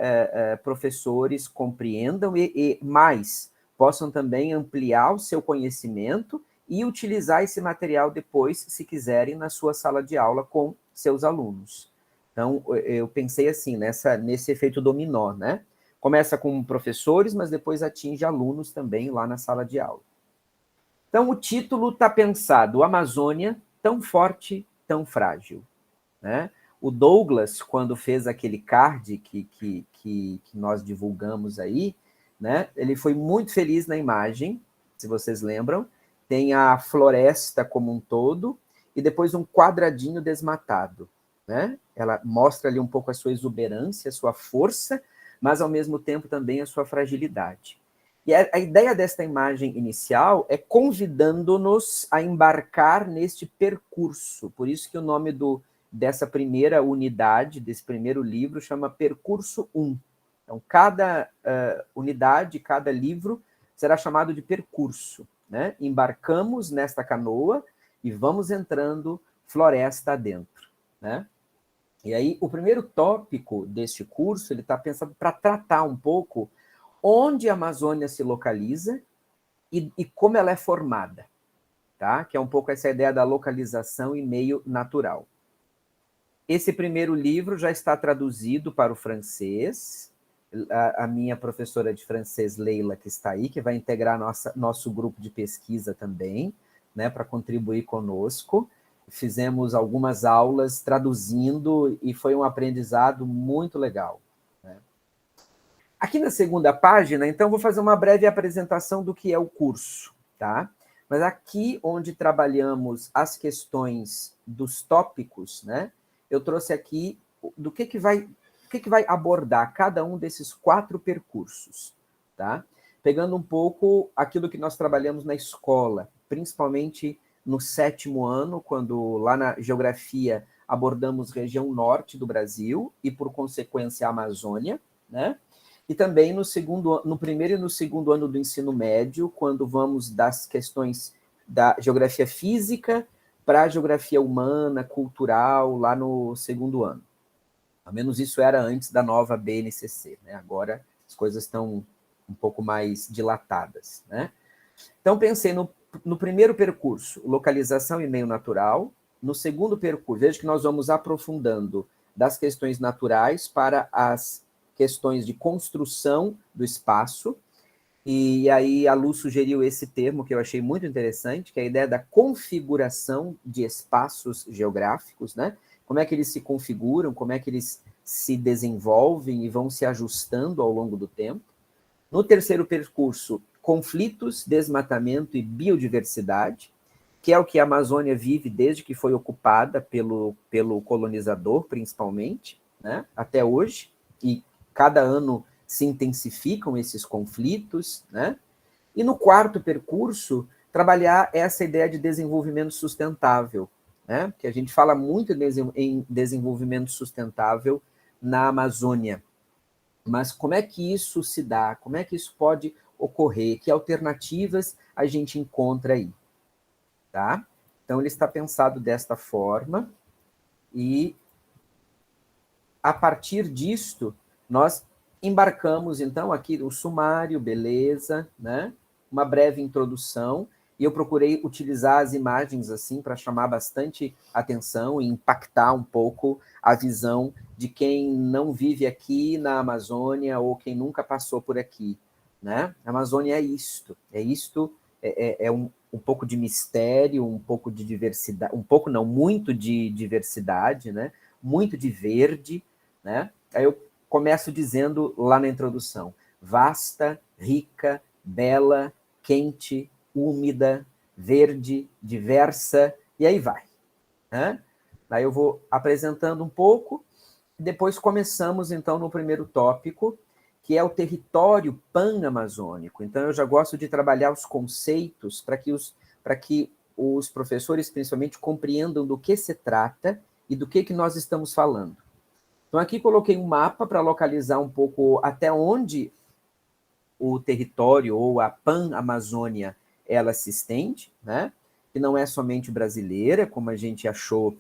professores compreendam e mais, possam também ampliar o seu conhecimento e utilizar esse material depois, se quiserem, na sua sala de aula com seus alunos. Então, eu pensei assim, nesse efeito dominó, né? Começa com professores, mas depois atinge alunos também lá na sala de aula. Então, o título está pensado, Amazônia, tão forte, tão frágil. Né? O Douglas, quando fez aquele card que nós divulgamos aí, né? Ele foi muito feliz na imagem, se vocês lembram, tem a floresta como um todo, e depois um quadradinho desmatado. Né? Ela mostra ali um pouco a sua exuberância, a sua força, mas ao mesmo tempo também a sua fragilidade. E a ideia desta imagem inicial é convidando-nos a embarcar neste percurso, por isso que o nome dessa primeira unidade, desse primeiro livro, chama Percurso 1. Então, cada unidade, cada livro, será chamado de percurso. Né? Embarcamos nesta canoa e vamos entrando floresta adentro. Né? E aí, o primeiro tópico deste curso, ele está pensado para tratar um pouco onde a Amazônia se localiza e como ela é formada. Tá? Que é um pouco essa ideia da localização e meio natural. Esse primeiro livro já está traduzido para o francês. A minha professora de francês, Leila, que está aí, que vai integrar nosso grupo de pesquisa também, né, para contribuir conosco. Fizemos algumas aulas traduzindo e foi um aprendizado muito legal. Né? Aqui na segunda página, então, vou fazer uma breve apresentação do que é o curso. Tá? Mas aqui onde trabalhamos as questões dos tópicos, né, eu trouxe aqui do que vai abordar cada um desses 4 percursos, tá? Pegando um pouco aquilo que nós trabalhamos na escola, principalmente no 7º ano, quando lá na geografia abordamos região norte do Brasil e, por consequência, a Amazônia, né? E também no primeiro e no 2º ano do ensino médio, quando vamos das questões da geografia física para a geografia humana, cultural, lá no 2º ano. Ao menos isso era antes da nova BNCC, né? Agora as coisas estão um pouco mais dilatadas, né? Então, pensei no primeiro percurso, localização e meio natural. No segundo percurso, veja que nós vamos aprofundando das questões naturais para as questões de construção do espaço. E aí a Lu sugeriu esse termo que eu achei muito interessante, que é a ideia da configuração de espaços geográficos, né? Como é que eles se configuram, como é que eles se desenvolvem e vão se ajustando ao longo do tempo. No terceiro percurso, conflitos, desmatamento e biodiversidade, que é o que a Amazônia vive desde que foi ocupada pelo colonizador, principalmente, né? Até hoje, e cada ano se intensificam esses conflitos, né? E no quarto percurso, trabalhar essa ideia de desenvolvimento sustentável, né? Que a gente fala muito em desenvolvimento sustentável na Amazônia. Mas como é que isso se dá? Como é que isso pode ocorrer? Que alternativas a gente encontra aí? Tá? Então, ele está pensado desta forma e, a partir disto, nós embarcamos, então, aqui o sumário, beleza, né? Uma breve introdução, e eu procurei utilizar as imagens assim para chamar bastante atenção e impactar um pouco a visão de quem não vive aqui na Amazônia ou quem nunca passou por aqui, né? A Amazônia é isto, um pouco de mistério, um pouco de diversidade, um pouco não, muito de diversidade, né? Muito de verde, né? Aí eu começo dizendo lá na introdução: vasta, rica, bela, quente, úmida, verde, diversa, e aí vai, né? Aí eu vou apresentando um pouco, e depois começamos, então, no primeiro tópico, que é o território pan-amazônico. Então, eu já gosto de trabalhar os conceitos para que os professores, principalmente, compreendam do que se trata e do que nós estamos falando. Então, aqui coloquei um mapa para localizar um pouco até onde o território ou a Pan-Amazônia ela se estende, né? Que não é somente brasileira, como a gente achou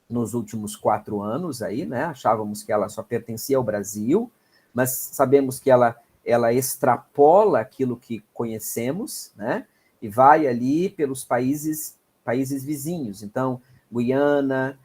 nos últimos 4 anos aí, né? Achávamos que ela só pertencia ao Brasil, mas sabemos que ela extrapola aquilo que conhecemos, né? E vai ali pelos países vizinhos. Então, Guiana,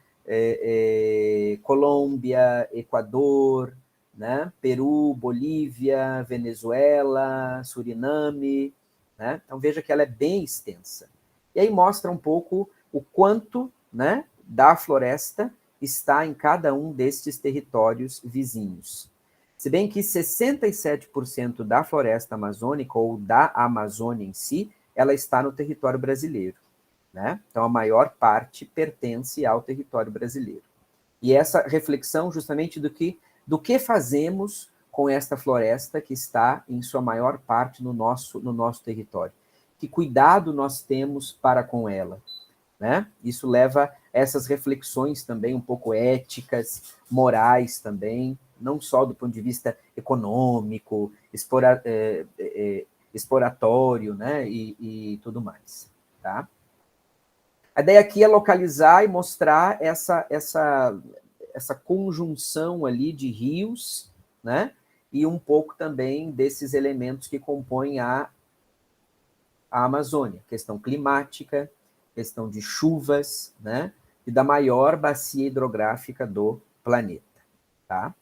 Colômbia, Equador, né? Peru, Bolívia, Venezuela, Suriname, né? Então, veja que ela é bem extensa. E aí mostra um pouco o quanto, né, da floresta está em cada um destes territórios vizinhos. Se bem que 67% da floresta amazônica, ou da Amazônia em si, ela está no território brasileiro, né? Então, a maior parte pertence ao território brasileiro. E essa reflexão justamente do que fazemos com esta floresta que está, em sua maior parte, no nosso território. Que cuidado nós temos para com ela, né? Isso leva a essas reflexões também um pouco éticas, morais também, não só do ponto de vista econômico, exploratório, né? E tudo mais, tá? A ideia aqui é localizar e mostrar essa conjunção ali de rios, né? E um pouco também desses elementos que compõem a Amazônia, questão climática, questão de chuvas, né? E da maior bacia hidrográfica do planeta, tá?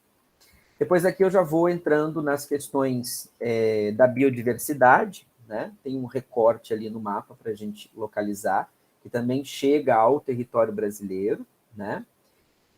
Depois aqui eu já vou entrando nas questões da biodiversidade, né? Tem um recorte ali no mapa para a gente localizar, que também chega ao território brasileiro, né?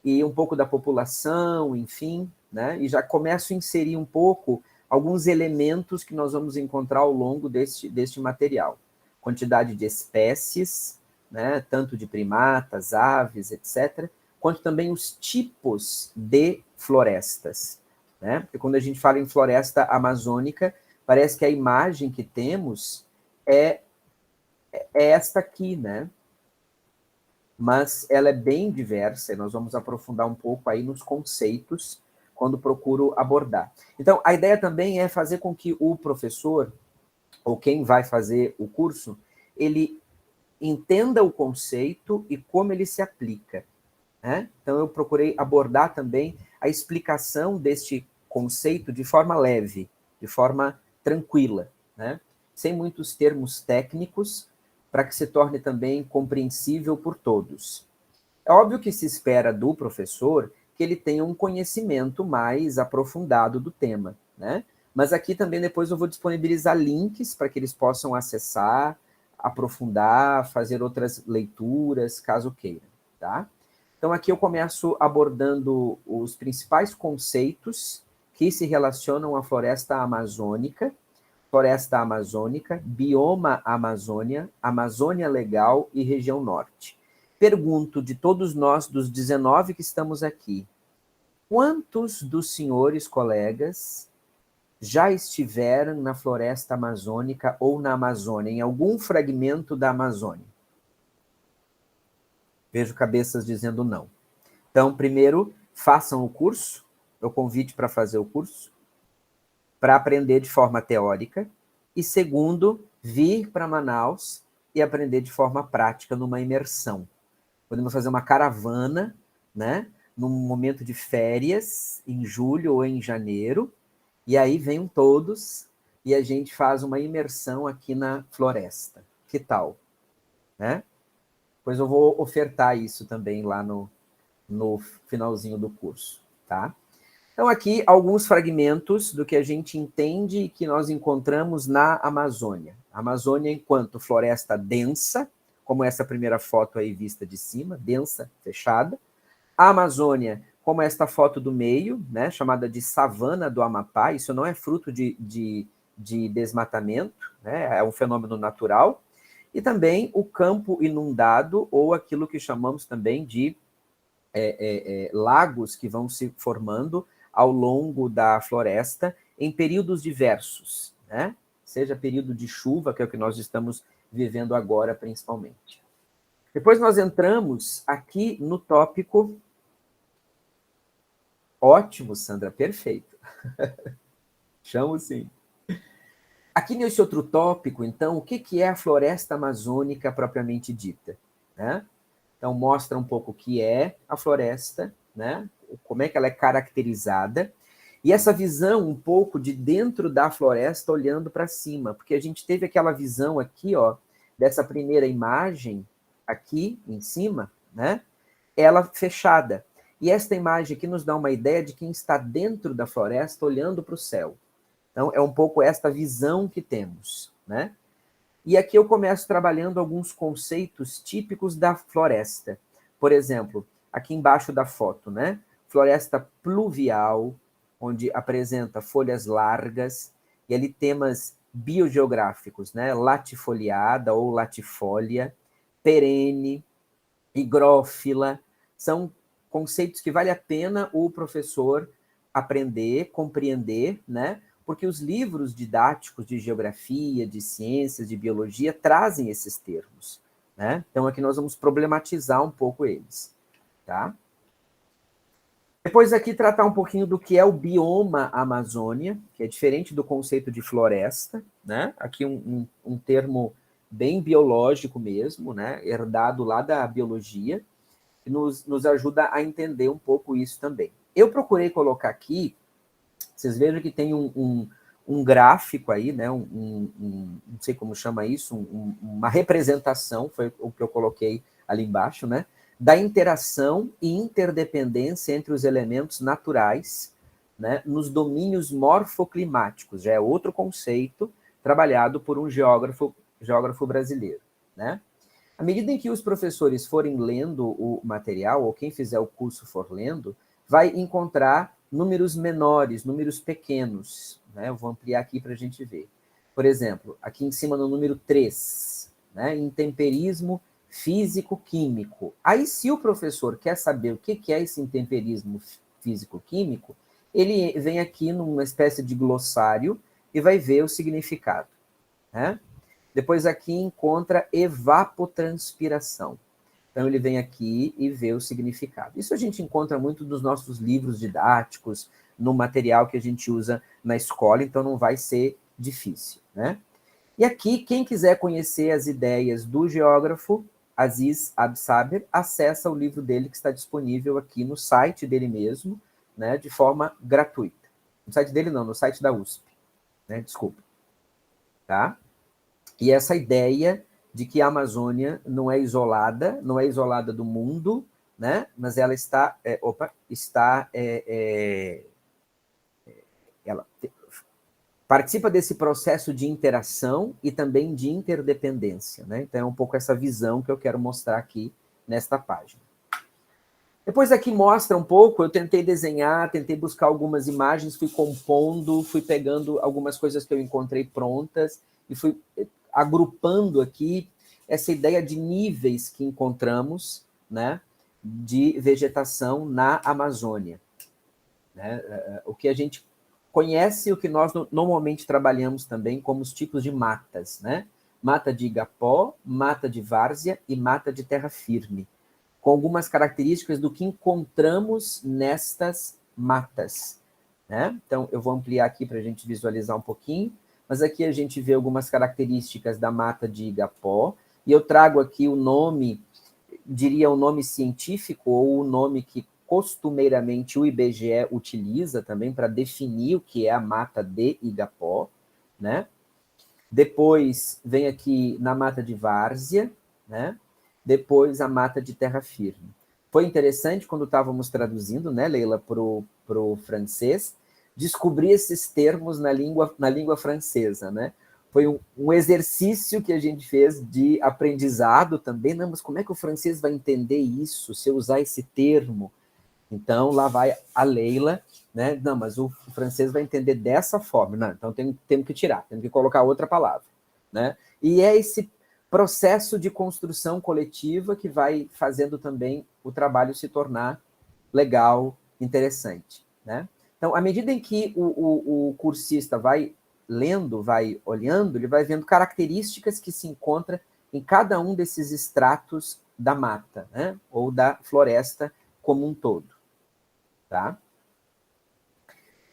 E um pouco da população, enfim, né? E já começo a inserir um pouco alguns elementos que nós vamos encontrar ao longo deste material. Quantidade de espécies, né? Tanto de primatas, aves, etc., quanto também os tipos de florestas, né? Porque quando a gente fala em floresta amazônica, parece que a imagem que temos é esta aqui, né? Mas ela é bem diversa, e nós vamos aprofundar um pouco aí nos conceitos quando procuro abordar. Então, a ideia também é fazer com que o professor, ou quem vai fazer o curso, ele entenda o conceito e como ele se aplica, né? Então, eu procurei abordar também a explicação deste conceito de forma leve, de forma tranquila, né? Sem muitos termos técnicos, para que se torne também compreensível por todos. É óbvio que se espera do professor que ele tenha um conhecimento mais aprofundado do tema, né? Mas aqui também depois eu vou disponibilizar links para que eles possam acessar, aprofundar, fazer outras leituras, caso queiram, tá? Então aqui eu começo abordando os principais conceitos que se relacionam à floresta amazônica, bioma Amazônia, Amazônia Legal e região norte. Pergunto de todos nós, dos 19 que estamos aqui, quantos dos senhores colegas já estiveram na floresta amazônica ou na Amazônia, em algum fragmento da Amazônia? Vejo cabeças dizendo não. Então, primeiro, façam o curso, eu convite para fazer o curso, para aprender de forma teórica, e segundo, vir para Manaus e aprender de forma prática, numa imersão. Podemos fazer uma caravana, né, num momento de férias, em julho ou em janeiro, e aí venham todos e a gente faz uma imersão aqui na floresta. Que tal? Né? Pois eu vou ofertar isso também lá no finalzinho do curso, tá? Então, aqui, alguns fragmentos do que a gente entende e que nós encontramos na Amazônia. A Amazônia enquanto floresta densa, como essa primeira foto aí vista de cima, densa, fechada. A Amazônia, como esta foto do meio, né, chamada de savana do Amapá, isso não é fruto de desmatamento, né, é um fenômeno natural. E também o campo inundado, ou aquilo que chamamos também de lagos que vão se formando ao longo da floresta em períodos diversos, né? Seja período de chuva, que é o que nós estamos vivendo agora, principalmente. Depois nós entramos aqui no tópico... Ótimo, Sandra, perfeito. Chamo sim. Aqui nesse outro tópico, então, o que é a floresta amazônica propriamente dita? Né? Então, mostra um pouco o que é a floresta, né? Como é que ela é caracterizada, e essa visão um pouco de dentro da floresta olhando para cima, porque a gente teve aquela visão aqui, ó, dessa primeira imagem, aqui em cima, né? Ela fechada. E esta imagem aqui nos dá uma ideia de quem está dentro da floresta olhando para o céu. Então, é um pouco esta visão que temos, né? E aqui eu começo trabalhando alguns conceitos típicos da floresta. Por exemplo, aqui embaixo da foto, né? Floresta pluvial, onde apresenta folhas largas, e ali temas biogeográficos, né? Latifoliada ou latifólia, perene, higrófila, são conceitos que vale a pena o professor aprender, compreender, né? Porque os livros didáticos de geografia, de ciências, de biologia, trazem esses termos, né? Então, aqui nós vamos problematizar um pouco eles, tá? Depois aqui tratar um pouquinho do que é o bioma Amazônia, que é diferente do conceito de floresta, né? Aqui um termo bem biológico mesmo, né? Herdado lá da biologia, que nos ajuda a entender um pouco isso também. Eu procurei colocar aqui, vocês vejam que tem um gráfico aí, né? Não sei como chama isso, uma representação, foi o que eu coloquei ali embaixo, né? Da interação e interdependência entre os elementos naturais, né, nos domínios morfoclimáticos. Já é outro conceito trabalhado por um geógrafo brasileiro, né? À medida em que os professores forem lendo o material, ou quem fizer o curso for lendo, vai encontrar números menores, números pequenos, né? Eu vou ampliar aqui para a gente ver. Por exemplo, aqui em cima no número 3, né, intemperismo físico-químico. Aí, se o professor quer saber o que é esse intemperismo físico-químico, ele vem aqui numa espécie de glossário e vai ver o significado, né? Depois aqui encontra evapotranspiração. Então, ele vem aqui e vê o significado. Isso a gente encontra muito nos nossos livros didáticos, no material que a gente usa na escola, então não vai ser difícil, né? E aqui, quem quiser conhecer as ideias do geógrafo Aziz Absaber, acessa o livro dele que está disponível aqui no site dele mesmo, né, de forma gratuita. No site dele não, no site da USP, né, desculpa. Tá? E essa ideia de que a Amazônia não é isolada do mundo, né, mas ela ela participa desse processo de interação e também de interdependência, né? Então é um pouco essa visão que eu quero mostrar aqui nesta página. Depois aqui mostra um pouco, eu tentei desenhar, tentei buscar algumas imagens, fui compondo, fui pegando algumas coisas que eu encontrei prontas e fui agrupando aqui essa ideia de níveis que encontramos, né, de vegetação na Amazônia. Né? O que a gente conhece, o que nós normalmente trabalhamos também como os tipos de matas, né? Mata de igapó, mata de várzea e mata de terra firme, com algumas características do que encontramos nestas matas. Né? Então, eu vou ampliar aqui para a gente visualizar um pouquinho, mas aqui a gente vê algumas características da mata de igapó, e eu trago aqui o nome, diria o nome científico, ou o nome que costumeiramente o IBGE utiliza também para definir o que é a mata de igapó. Né? Depois vem aqui na mata de várzea, né? Depois a mata de terra firme. Foi interessante quando estávamos traduzindo, né, Leila, para o francês, descobrir esses termos na língua francesa, né? Foi um exercício que a gente fez de aprendizado também. Não, mas como é que o francês vai entender isso, se eu usar esse termo? Então, lá vai a Leila, né? Não, mas o francês vai entender dessa forma. Não, então temos que tirar, temos que colocar outra palavra, né? E é esse processo de construção coletiva que vai fazendo também o trabalho se tornar legal, interessante, né? Então, à medida em que o cursista vai lendo, vai olhando, ele vai vendo características que se encontram em cada um desses estratos da mata, né? Ou da floresta como um todo, tá?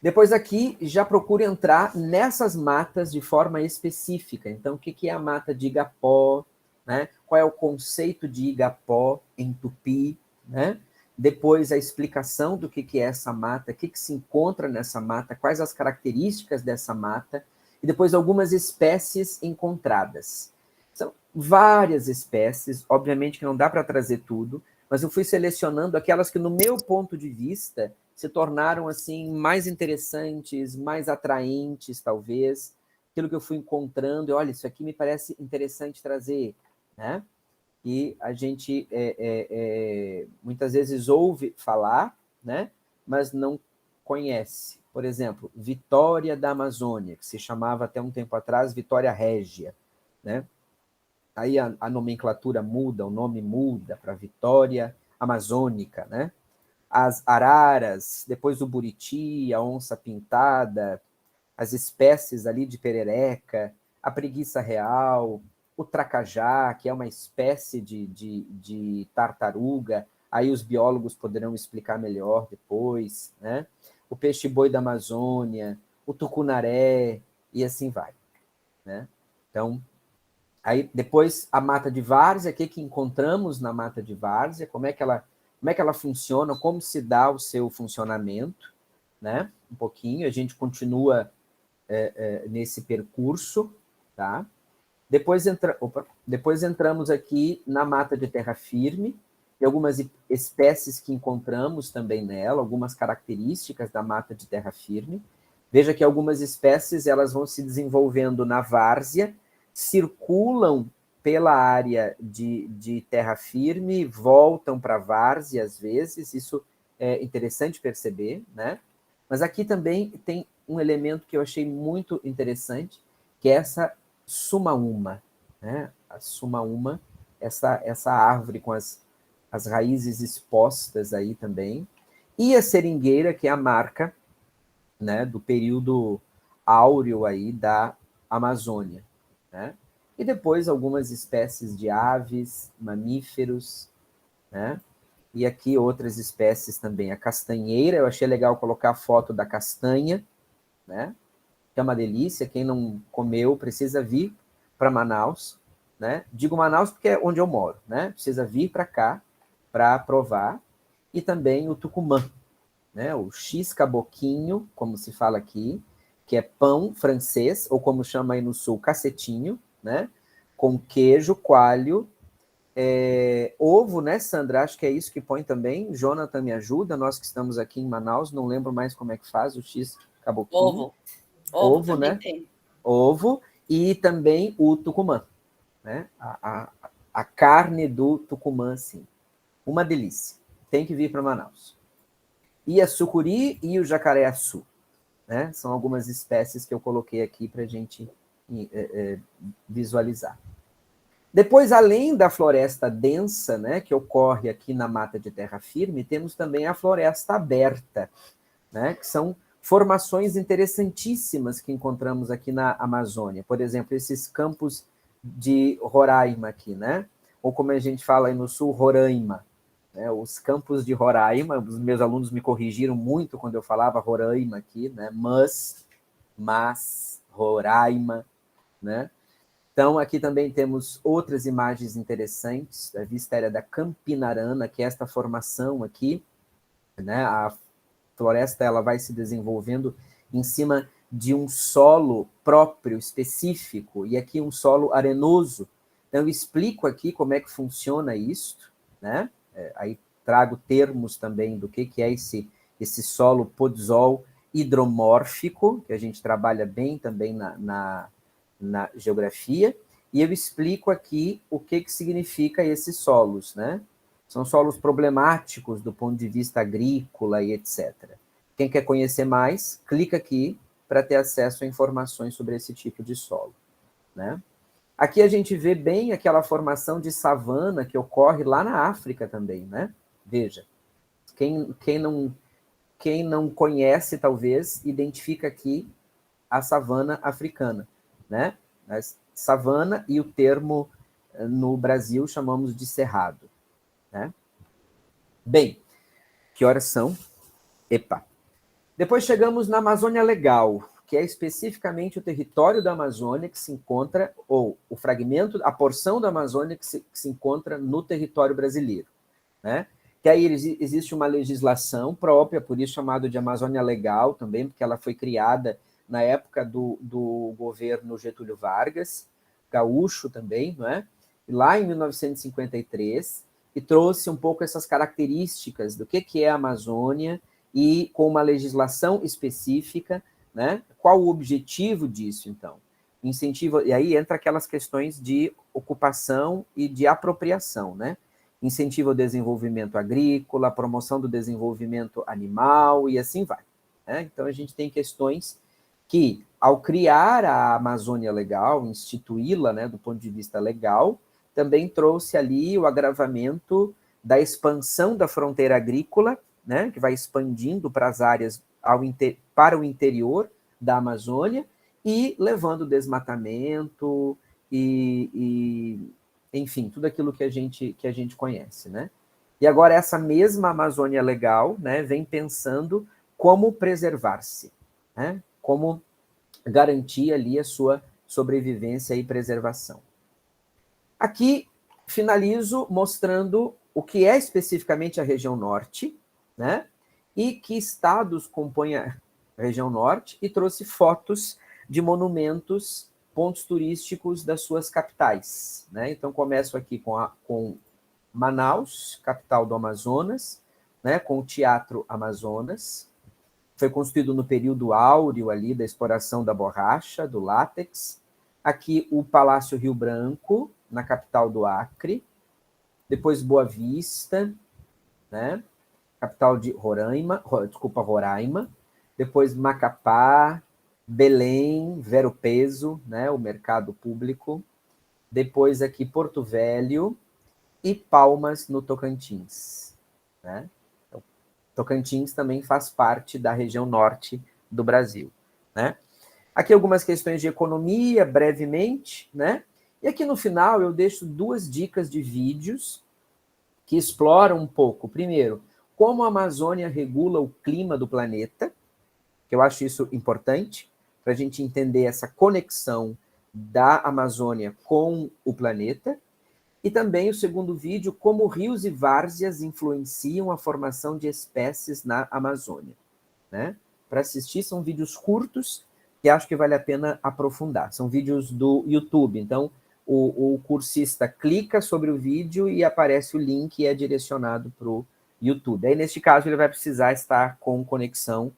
Depois aqui, já procuro entrar nessas matas de forma específica. Então, o que é a mata de igapó? Né? Qual é o conceito de igapó em tupi? Né? Depois, a explicação do que é essa mata, o que se encontra nessa mata, quais as características dessa mata, e depois algumas espécies encontradas. São várias espécies, obviamente que não dá para trazer tudo, mas eu fui selecionando aquelas que, no meu ponto de vista, se tornaram assim mais interessantes, mais atraentes, talvez, aquilo que eu fui encontrando, olha, isso aqui me parece interessante trazer, né? E a gente muitas vezes ouve falar, né? Mas não conhece. Por exemplo, Vitória da Amazônia, que se chamava até um tempo atrás Vitória Régia, né? Aí a nomenclatura muda, o nome muda para Vitória Amazônica, né? As araras, depois o buriti, a onça pintada, as espécies ali de perereca, a preguiça real, o tracajá, que é uma espécie de tartaruga, aí os biólogos poderão explicar melhor depois, né? O peixe-boi da Amazônia, o tucunaré, e assim vai, né? Então, aí depois a mata de várzea, o que encontramos na mata de várzea, como é que ela funciona, como se dá o seu funcionamento, né? Um pouquinho, a gente continua nesse percurso, tá? Depois entramos aqui na mata de terra firme, e algumas espécies que encontramos também nela, algumas características da mata de terra firme. Veja que algumas espécies elas vão se desenvolvendo na várzea, circulam pela área de terra firme, voltam para a várzea às vezes, isso é interessante perceber, né? Mas aqui também tem um elemento que eu achei muito interessante, que é essa sumaúma, né? A sumaúma, essa árvore com as raízes expostas aí também, e a seringueira, que é a marca, né, do período áureo aí da Amazônia, né? E depois algumas espécies de aves, mamíferos, né? E aqui outras espécies também. A castanheira, eu achei legal colocar a foto da castanha, né? Que é uma delícia, quem não comeu precisa vir para Manaus, né? Digo Manaus porque é onde eu moro, né? Precisa vir para cá para provar. E também o tucumã, né? O x-caboquinho, como se fala aqui, que é pão francês, ou como chama aí no sul, cacetinho, né? Com queijo, coalho, ovo, né, Sandra? Acho que é isso que põe também. Jonathan me ajuda, nós que estamos aqui em Manaus, não lembro mais como é que faz o x-caboquinho. Ovo. Ovo, né? Tem. Ovo e também o tucumã, né? A carne do tucumã, sim. Uma delícia. Tem que vir para Manaus. E a sucuri e o jacaré-açu, né? São algumas espécies que eu coloquei aqui para a gente visualizar. Depois, além da floresta densa, né, que ocorre aqui na mata de terra firme, temos também a floresta aberta, né, que são formações interessantíssimas que encontramos aqui na Amazônia. Por exemplo, esses campos de Roraima aqui, né? Ou como a gente fala aí no sul, Roraima. Né? Os campos de Roraima, os meus alunos me corrigiram muito quando eu falava Roraima aqui, né? Mas, Roraima, né? Então, aqui também temos outras imagens interessantes, a vista aérea da Campinarana, que é esta formação aqui, né? A floresta ela vai se desenvolvendo em cima de um solo próprio, específico, e aqui um solo arenoso. Então, eu explico aqui como é que funciona isso, né? Aí trago termos também do que é esse solo podzol hidromórfico, que a gente trabalha bem também na geografia, e eu explico aqui o que significa esses solos, né? São solos problemáticos do ponto de vista agrícola e etc. Quem quer conhecer mais, clica aqui para ter acesso a informações sobre esse tipo de solo, né? Aqui a gente vê bem aquela formação de savana que ocorre lá na África também, né? Veja, quem não conhece, talvez, identifica aqui a savana africana, né? A savana e o termo no Brasil chamamos de cerrado, né? Bem, que horas são? Epa! Depois chegamos na Amazônia Legal, que é especificamente o território da Amazônia que se encontra, ou o fragmento, a porção da Amazônia que se encontra no território brasileiro, né? Que aí existe uma legislação própria, por isso chamado de Amazônia Legal também, porque ela foi criada na época do governo Getúlio Vargas, gaúcho também, não é? E lá em 1953, e trouxe um pouco essas características do que é a Amazônia e com uma legislação específica, né? Qual o objetivo disso, então? Incentivo, e aí entra aquelas questões de ocupação e de apropriação, né? Incentivo ao desenvolvimento agrícola, promoção do desenvolvimento animal e assim vai, né? Então, a gente tem questões que, ao criar a Amazônia Legal, instituí-la, né, do ponto de vista legal, também trouxe ali o agravamento da expansão da fronteira agrícola, né, que vai expandindo para as áreas para o interior da Amazônia e levando desmatamento enfim, tudo aquilo que a gente conhece, né? E agora essa mesma Amazônia Legal, né, vem pensando como preservar-se, né? Como garantir ali a sua sobrevivência e preservação. Aqui finalizo mostrando o que é especificamente a região norte, né? E que estados compõem a região norte, e trouxe fotos de monumentos, pontos turísticos das suas capitais, né? Então, começo aqui com Manaus, capital do Amazonas, né? Com o Teatro Amazonas. Foi construído no período áureo ali da exploração da borracha, do látex. Aqui o Palácio Rio Branco, na capital do Acre. Depois Boa Vista, né? Capital de Roraima. Depois Macapá, Belém, Ver o Peso, né? O mercado público. Depois aqui Porto Velho e Palmas, no Tocantins, né? Tocantins também faz parte da região norte do Brasil, né? Aqui algumas questões de economia, brevemente, né? E aqui no final eu deixo 2 dicas de vídeos que exploram um pouco, primeiro, como a Amazônia regula o clima do planeta, que eu acho isso importante, para a gente entender essa conexão da Amazônia com o planeta. E também o segundo vídeo, como rios e várzeas influenciam a formação de espécies na Amazônia, né? Para assistir, são vídeos curtos, que acho que vale a pena aprofundar. São vídeos do YouTube, então o cursista clica sobre o vídeo e aparece o link e é direcionado para o YouTube. Aí, neste caso, ele vai precisar estar com conexão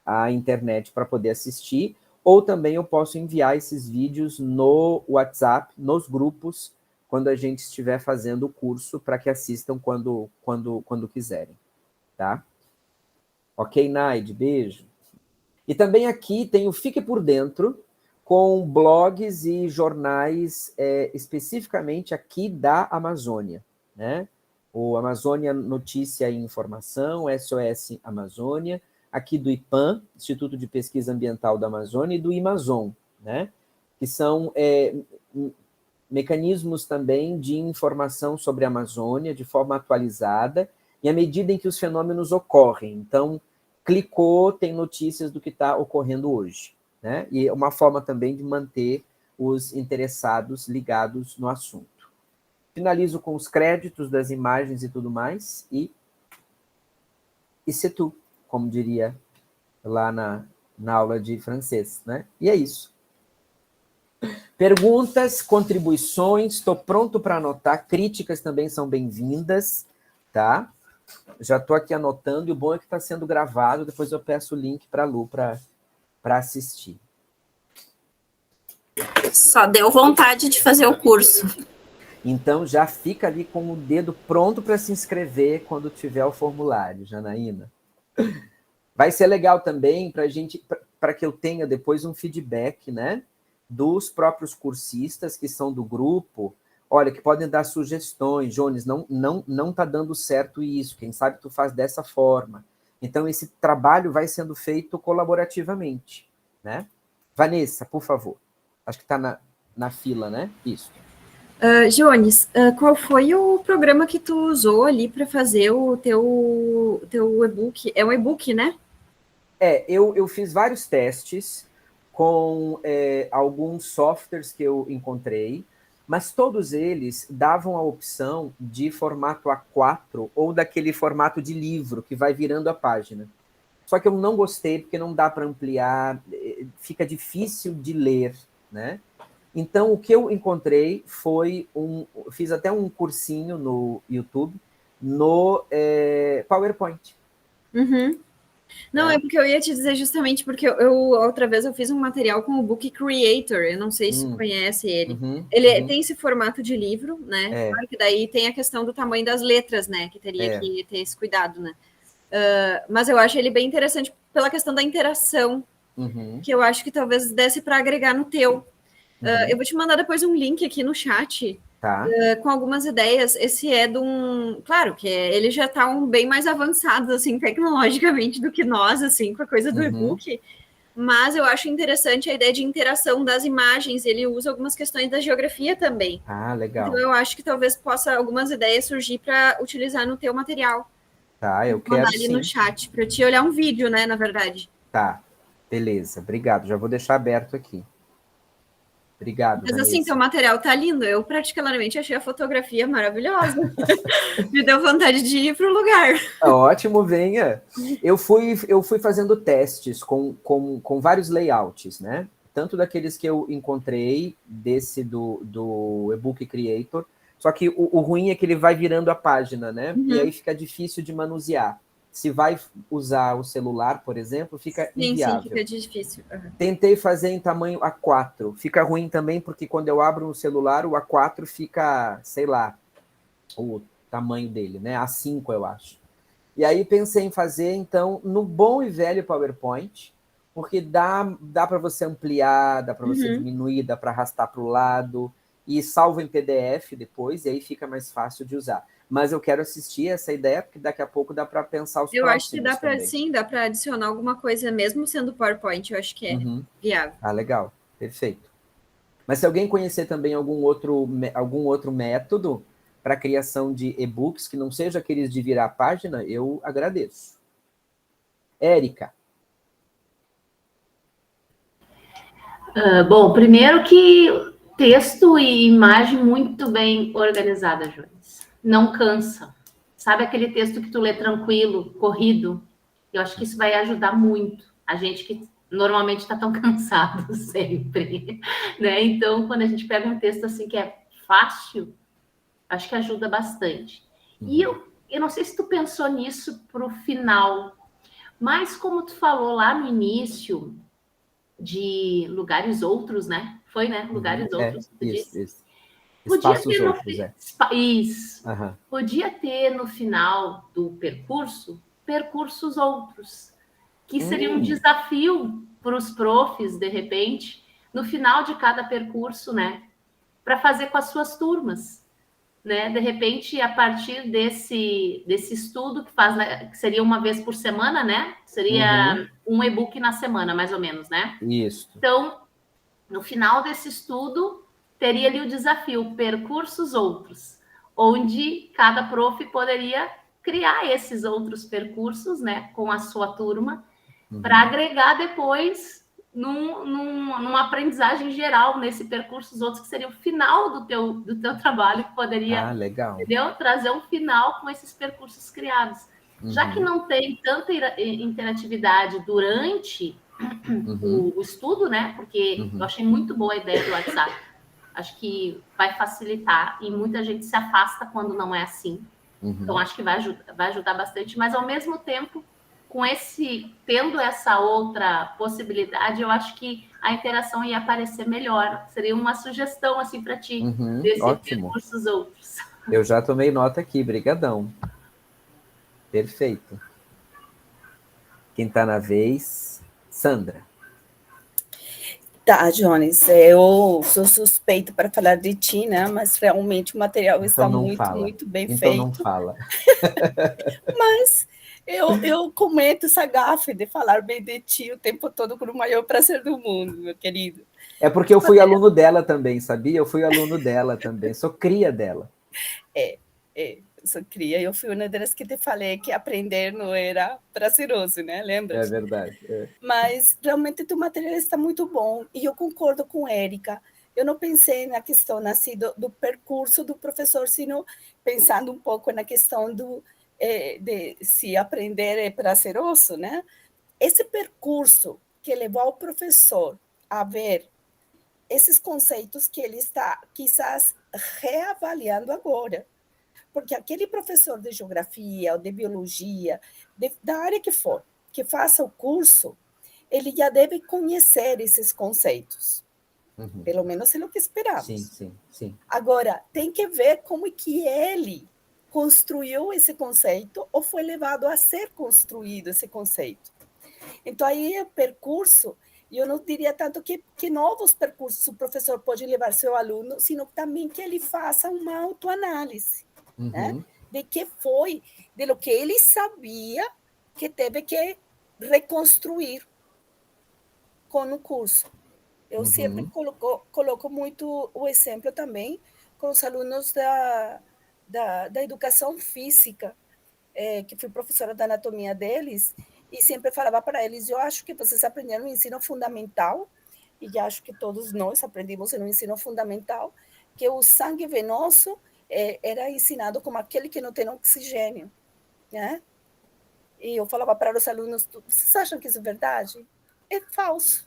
à internet para poder assistir, ou também eu posso enviar esses vídeos no WhatsApp, nos grupos, quando a gente estiver fazendo o curso, para que assistam quando quiserem, tá? Ok, Naide? Beijo. E também aqui tem o Fique por Dentro, com blogs e jornais especificamente aqui da Amazônia, né? O Amazônia Notícia e Informação, SOS Amazônia, aqui do IPAM, Instituto de Pesquisa Ambiental da Amazônia, e do IMAZON, né? Que são mecanismos também de informação sobre a Amazônia, de forma atualizada, e à medida em que os fenômenos ocorrem. Então, clicou, tem notícias do que está ocorrendo hoje, né? E é uma forma também de manter os interessados ligados no assunto. Finalizo com os créditos das imagens e tudo mais, e c'est tout, como diria lá na aula de francês, né? E é isso. Perguntas, contribuições, estou pronto para anotar, críticas também são bem-vindas, tá? Já estou aqui anotando, e o bom é que está sendo gravado, depois eu peço o link para a Lu para assistir. Só deu vontade de fazer o curso. Então já fica ali com o dedo pronto para se inscrever quando tiver o formulário, Janaína. Vai ser legal também para que eu tenha depois um feedback, né, dos próprios cursistas que são do grupo. Olha, que podem dar sugestões. Jones, não está dando certo isso, quem sabe tu faz dessa forma. Então, esse trabalho vai sendo feito colaborativamente, né? Vanessa, por favor. Acho que está na fila, né? Isso. Jones, qual foi o programa que tu usou ali para fazer o teu e-book? É um e-book, né? Eu fiz vários testes com alguns softwares que eu encontrei, mas todos eles davam a opção de formato A4 ou daquele formato de livro que vai virando a página. Só que eu não gostei, porque não dá para ampliar, fica difícil de ler, né? Então, o que eu encontrei foi fiz até um cursinho no YouTube, no PowerPoint. Uhum. Não, é porque eu ia te dizer justamente porque outra vez eu fiz um material com o Book Creator, eu não sei se tu conhece ele. Ele tem esse formato de livro, né? Claro que daí tem a questão do tamanho das letras, né? Que teria que ter esse cuidado, né? Mas eu acho ele bem interessante pela questão da interação, que eu acho que talvez desse para agregar no teu. Eu vou te mandar depois um link aqui no chat, tá, com algumas ideias. Esse é de um... Claro que ele já está bem mais avançado, assim, tecnologicamente do que nós, assim, com a coisa do e-book. Mas eu acho interessante a ideia de interação das imagens. Ele usa algumas questões da geografia também. Ah, legal. Então eu acho que talvez possa algumas ideias surgir para utilizar no teu material. Tá, eu quero mandar ali no chat, para te olhar um vídeo, né, na verdade. Tá, beleza, obrigado. Já vou deixar aberto aqui. Obrigado, Mas Vanessa. assim, teu material tá lindo. Eu particularmente achei a fotografia maravilhosa. Me deu vontade de ir para o lugar. Ótimo, venha. Eu fui fazendo testes com vários layouts, né? Tanto daqueles que eu encontrei, desse do e-book Creator, só que o ruim é que ele vai virando a página, né? E aí fica difícil de manusear. Se vai usar o celular, por exemplo, fica inviável. Sim, fica difícil. Tentei fazer em tamanho A4. Fica ruim também, porque quando eu abro no celular, o A4 fica, sei lá, o tamanho dele, né? A5, eu acho. E aí pensei em fazer, então, no bom e velho PowerPoint, porque dá para você ampliar, dá para você diminuir, dá para arrastar para o lado, e salvo em PDF depois, e aí fica mais fácil de usar. Mas eu quero assistir essa ideia, porque daqui a pouco dá para pensar os próximos. Eu acho que dá para, sim, dá para adicionar alguma coisa, mesmo sendo PowerPoint, eu acho que é viável. Ah, legal, perfeito. Mas se alguém conhecer também algum outro método para a criação de e-books, que não seja aqueles de virar a página, eu agradeço. Érica. Bom, primeiro que texto e imagem muito bem organizada, Jones. Não cansa. Sabe aquele texto que tu lê tranquilo, corrido? Eu acho que isso vai ajudar muito a gente que normalmente está tão cansado sempre, né? Então, quando a gente pega um texto assim que é fácil, acho que ajuda bastante. E eu não sei se tu pensou nisso para o final, mas como tu falou lá no início, de lugares outros, né? Foi, né? Lugares outros. Isso. Podia Espaços ter outros, Isso. Uhum. Podia ter no final do percurso, percursos outros, que seria um desafio para os profs, de repente, no final de cada percurso, né? Para fazer com as suas turmas. Né? De repente, a partir desse estudo que seria uma vez por semana, né? Seria um e-book na semana, mais ou menos, né? Isso. Então, no final desse estudo, teria ali o desafio percursos outros, onde cada prof poderia criar esses outros percursos, né? Com a sua turma, para agregar depois numa aprendizagem geral nesse percurso, os outros que seria o final do teu trabalho, que poderia entendeu? Trazer um final com esses percursos criados. Já que não tem tanta interatividade durante o estudo, né? Porque eu achei muito boa a ideia do WhatsApp. Acho que vai facilitar e muita gente se afasta quando não é assim. Então, acho que vai ajudar bastante, mas ao mesmo tempo, tendo essa outra possibilidade, eu acho que a interação ia aparecer melhor. Seria uma sugestão assim para ti, desse percursos outros. Eu já tomei nota aqui, brigadão. Perfeito. Quem está na vez? Sandra. Tá, Jones, eu sou suspeita para falar de ti, né? Mas realmente o material está muito bem feito. Então não fala. Mas eu cometo essa gafe de falar bem de ti o tempo todo com o maior prazer do mundo, meu querido. É porque eu fui aluno dela também, sabia? Eu fui aluno dela também, sou cria dela. Eu sou cria, eu fui uma das que te falei que aprender não era prazeroso, né? Lembra? É verdade. Mas realmente teu material está muito bom e eu concordo com Érica. Eu não pensei na questão assim, do percurso do professor, sino pensando um pouco na questão de se aprender é prazeroso, né? Esse percurso que levou o professor a ver esses conceitos que ele está quizás reavaliando agora. Porque aquele professor de geografia ou de biologia, da área que for, que faça o curso, ele já deve conhecer esses conceitos. Pelo menos é o que esperamos. Sim. Agora, tem que ver como é que ele construiu esse conceito ou foi levado a ser construído esse conceito. Então, aí o percurso, eu não diria tanto que novos percursos o professor pode levar seu aluno, sino também que ele faça uma autoanálise. Né? De que foi, de lo que ele sabia que teve que reconstruir com o curso. Eu sempre coloco muito o exemplo também com os alunos da educação física, que fui professora da anatomia deles, e sempre falava para eles, eu acho que vocês aprenderam no ensino fundamental, e acho que todos nós aprendemos no ensino fundamental, que o sangue venoso era ensinado como aquele que não tem oxigênio, né? E eu falava para os alunos, vocês acham que isso é verdade? É falso,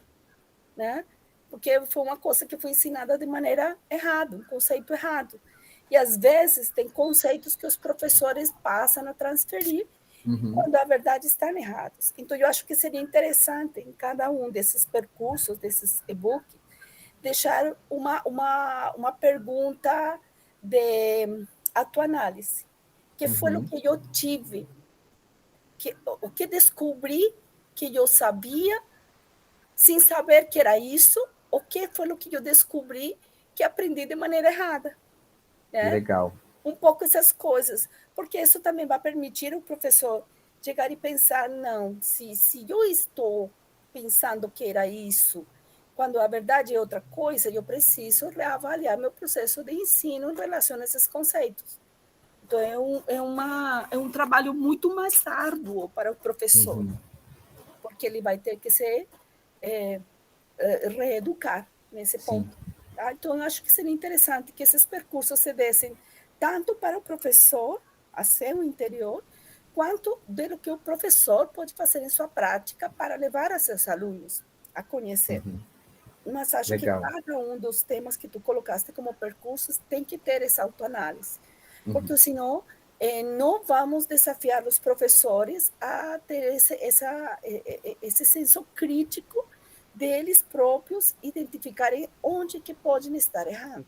né? Porque foi uma coisa que foi ensinada de maneira errada, um conceito errado. E, às vezes, tem conceitos que os professores passam a transferir quando, a verdade, estão errados. Então, eu acho que seria interessante, em cada um desses percursos, desses e-books, deixar uma pergunta de autoanálise, que foi o que eu tive, o que descobri que eu sabia, sem saber que era isso, o que foi o que eu descobri que aprendi de maneira errada. Né? Legal. Um pouco essas coisas, porque isso também vai permitir o professor chegar e pensar, não, se eu estou pensando que era isso, quando a verdade é outra coisa, eu preciso reavaliar meu processo de ensino em relação a esses conceitos. Então, é um trabalho muito mais árduo para o professor, porque ele vai ter que se reeducar nesse ponto. Tá? Então, eu acho que seria interessante que esses percursos se dessem tanto para o professor, a seu interior, quanto do que o professor pode fazer em sua prática para levar a seus alunos a conhecer. Mas acho que cada um dos temas que tu colocaste como percursos tem que ter essa autoanálise, porque senão não vamos desafiar os professores a ter esse senso crítico deles próprios identificarem onde que podem estar errando.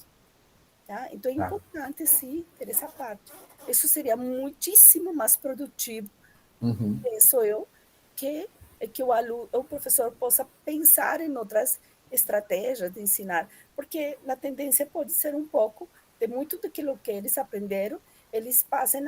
Tá? Então, é Tá. importante, sim, ter essa parte. Isso seria muitíssimo mais produtivo, Uhum. penso eu, que o professor possa pensar em outras estratégias de ensinar, porque a tendência pode ser um pouco de muito daquilo que eles aprenderam, eles passem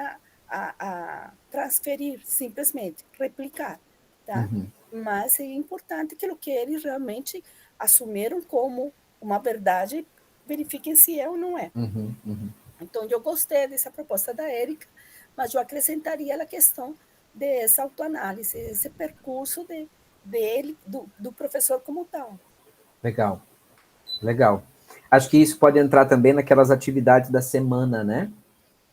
a transferir, simplesmente, replicar, tá? Uhum. Mas é importante que o que eles realmente assumiram como uma verdade, verifiquem se é ou não é. Uhum. Uhum. Então, eu gostei dessa proposta da Érica, mas eu acrescentaria a questão dessa autoanálise, esse percurso dele, do professor como tal. Legal, legal. Acho que isso pode entrar também naquelas atividades da semana, né?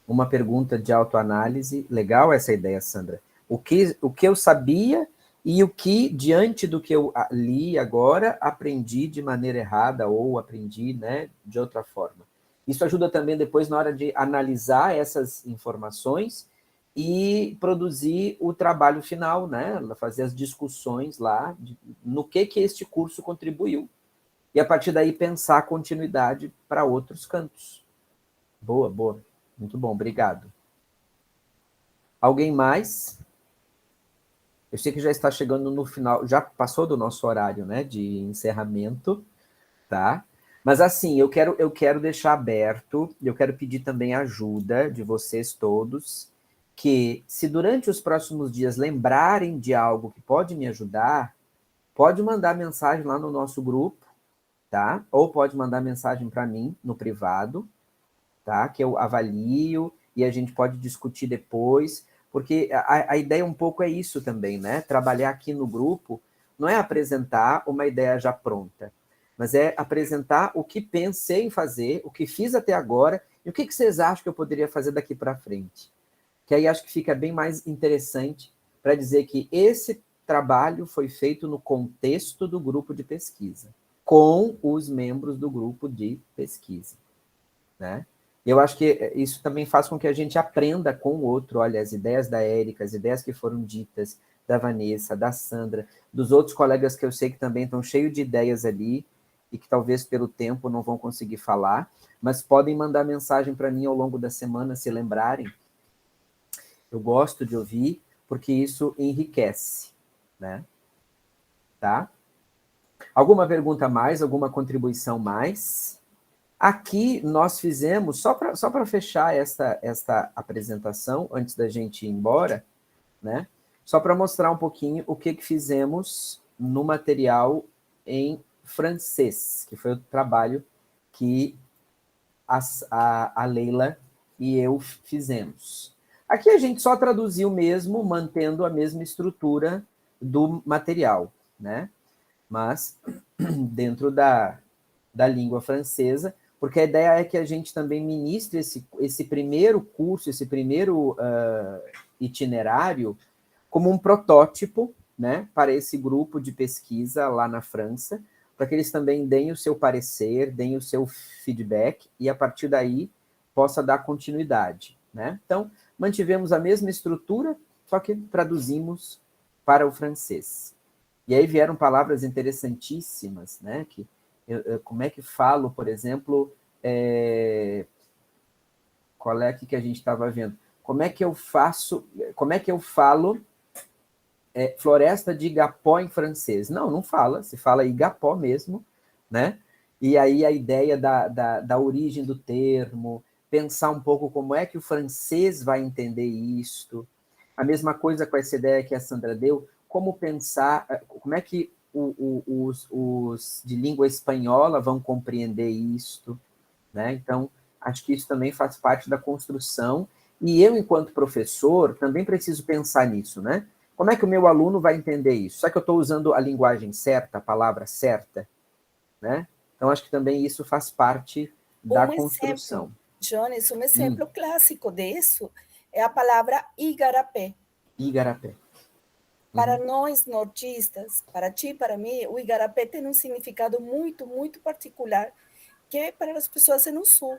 Uma pergunta de autoanálise. Legal essa ideia, Sandra. O que eu sabia e o que, diante do que eu li agora, aprendi de maneira errada ou aprendi, né, de outra forma. Isso ajuda também depois na hora de analisar essas informações e produzir o trabalho final, né? Fazer as discussões lá no que este curso contribuiu. E a partir daí pensar a continuidade para outros cantos. Boa, boa. Muito bom, obrigado. Alguém mais? Eu sei que já está chegando no final, já passou do nosso horário, né, de encerramento, tá? Mas assim, eu quero deixar aberto, eu quero pedir também a ajuda de vocês todos, que se durante os próximos dias lembrarem de algo que pode me ajudar, pode mandar mensagem lá no nosso grupo, tá? Ou pode mandar mensagem para mim no privado, tá? Que eu avalio e a gente pode discutir depois, porque a ideia um pouco é isso também, né? Trabalhar aqui no grupo não é apresentar uma ideia já pronta, mas é apresentar o que pensei em fazer, o que fiz até agora e o que vocês acham que eu poderia fazer daqui para frente. Que aí acho que fica bem mais interessante para dizer que esse trabalho foi feito no contexto do grupo de pesquisa, com os membros do grupo de pesquisa, né? Eu acho que isso também faz com que a gente aprenda com o outro. Olha, as ideias da Érica, as ideias que foram ditas, da Vanessa, da Sandra, dos outros colegas que eu sei que também estão cheios de ideias ali e que talvez pelo tempo não vão conseguir falar, mas podem mandar mensagem para mim ao longo da semana, se lembrarem. Eu gosto de ouvir, porque isso enriquece, né? Tá? Alguma pergunta mais? Alguma contribuição mais? Aqui nós fizemos, só para fechar esta apresentação, antes da gente ir embora, né? Só para mostrar um pouquinho o que fizemos no material em francês, que foi o trabalho que a Leila e eu fizemos. Aqui a gente só traduziu mesmo, mantendo a mesma estrutura do material, né? Mas dentro da língua francesa, porque a ideia é que a gente também ministre esse primeiro curso, esse primeiro itinerário, como um protótipo, né, para esse grupo de pesquisa lá na França, para que eles também deem o seu parecer, deem o seu feedback, e a partir daí possa dar continuidade, né? Então, mantivemos a mesma estrutura, só que traduzimos para o francês. E aí vieram palavras interessantíssimas, né, que como é que falo, por exemplo, qual é aqui que a gente estava vendo? Como é que eu falo floresta de igapó em francês? Não fala, se fala igapó mesmo, né? E aí a ideia da origem do termo, pensar um pouco como é que o francês vai entender isto. A mesma coisa com essa ideia que a Sandra deu, como pensar, como é que os de língua espanhola vão compreender isto, né? Então, acho que isso também faz parte da construção, e eu, enquanto professor, também preciso pensar nisso, né? Como é que o meu aluno vai entender isso? Será que eu estou usando a linguagem certa, a palavra certa, né? Então, acho que também isso faz parte da construção. Jones, um exemplo clássico disso é a palavra igarapé. Igarapé. Para nós nortistas, para ti, para mim, o igarapé tem um significado muito, muito particular, que é para as pessoas no sul.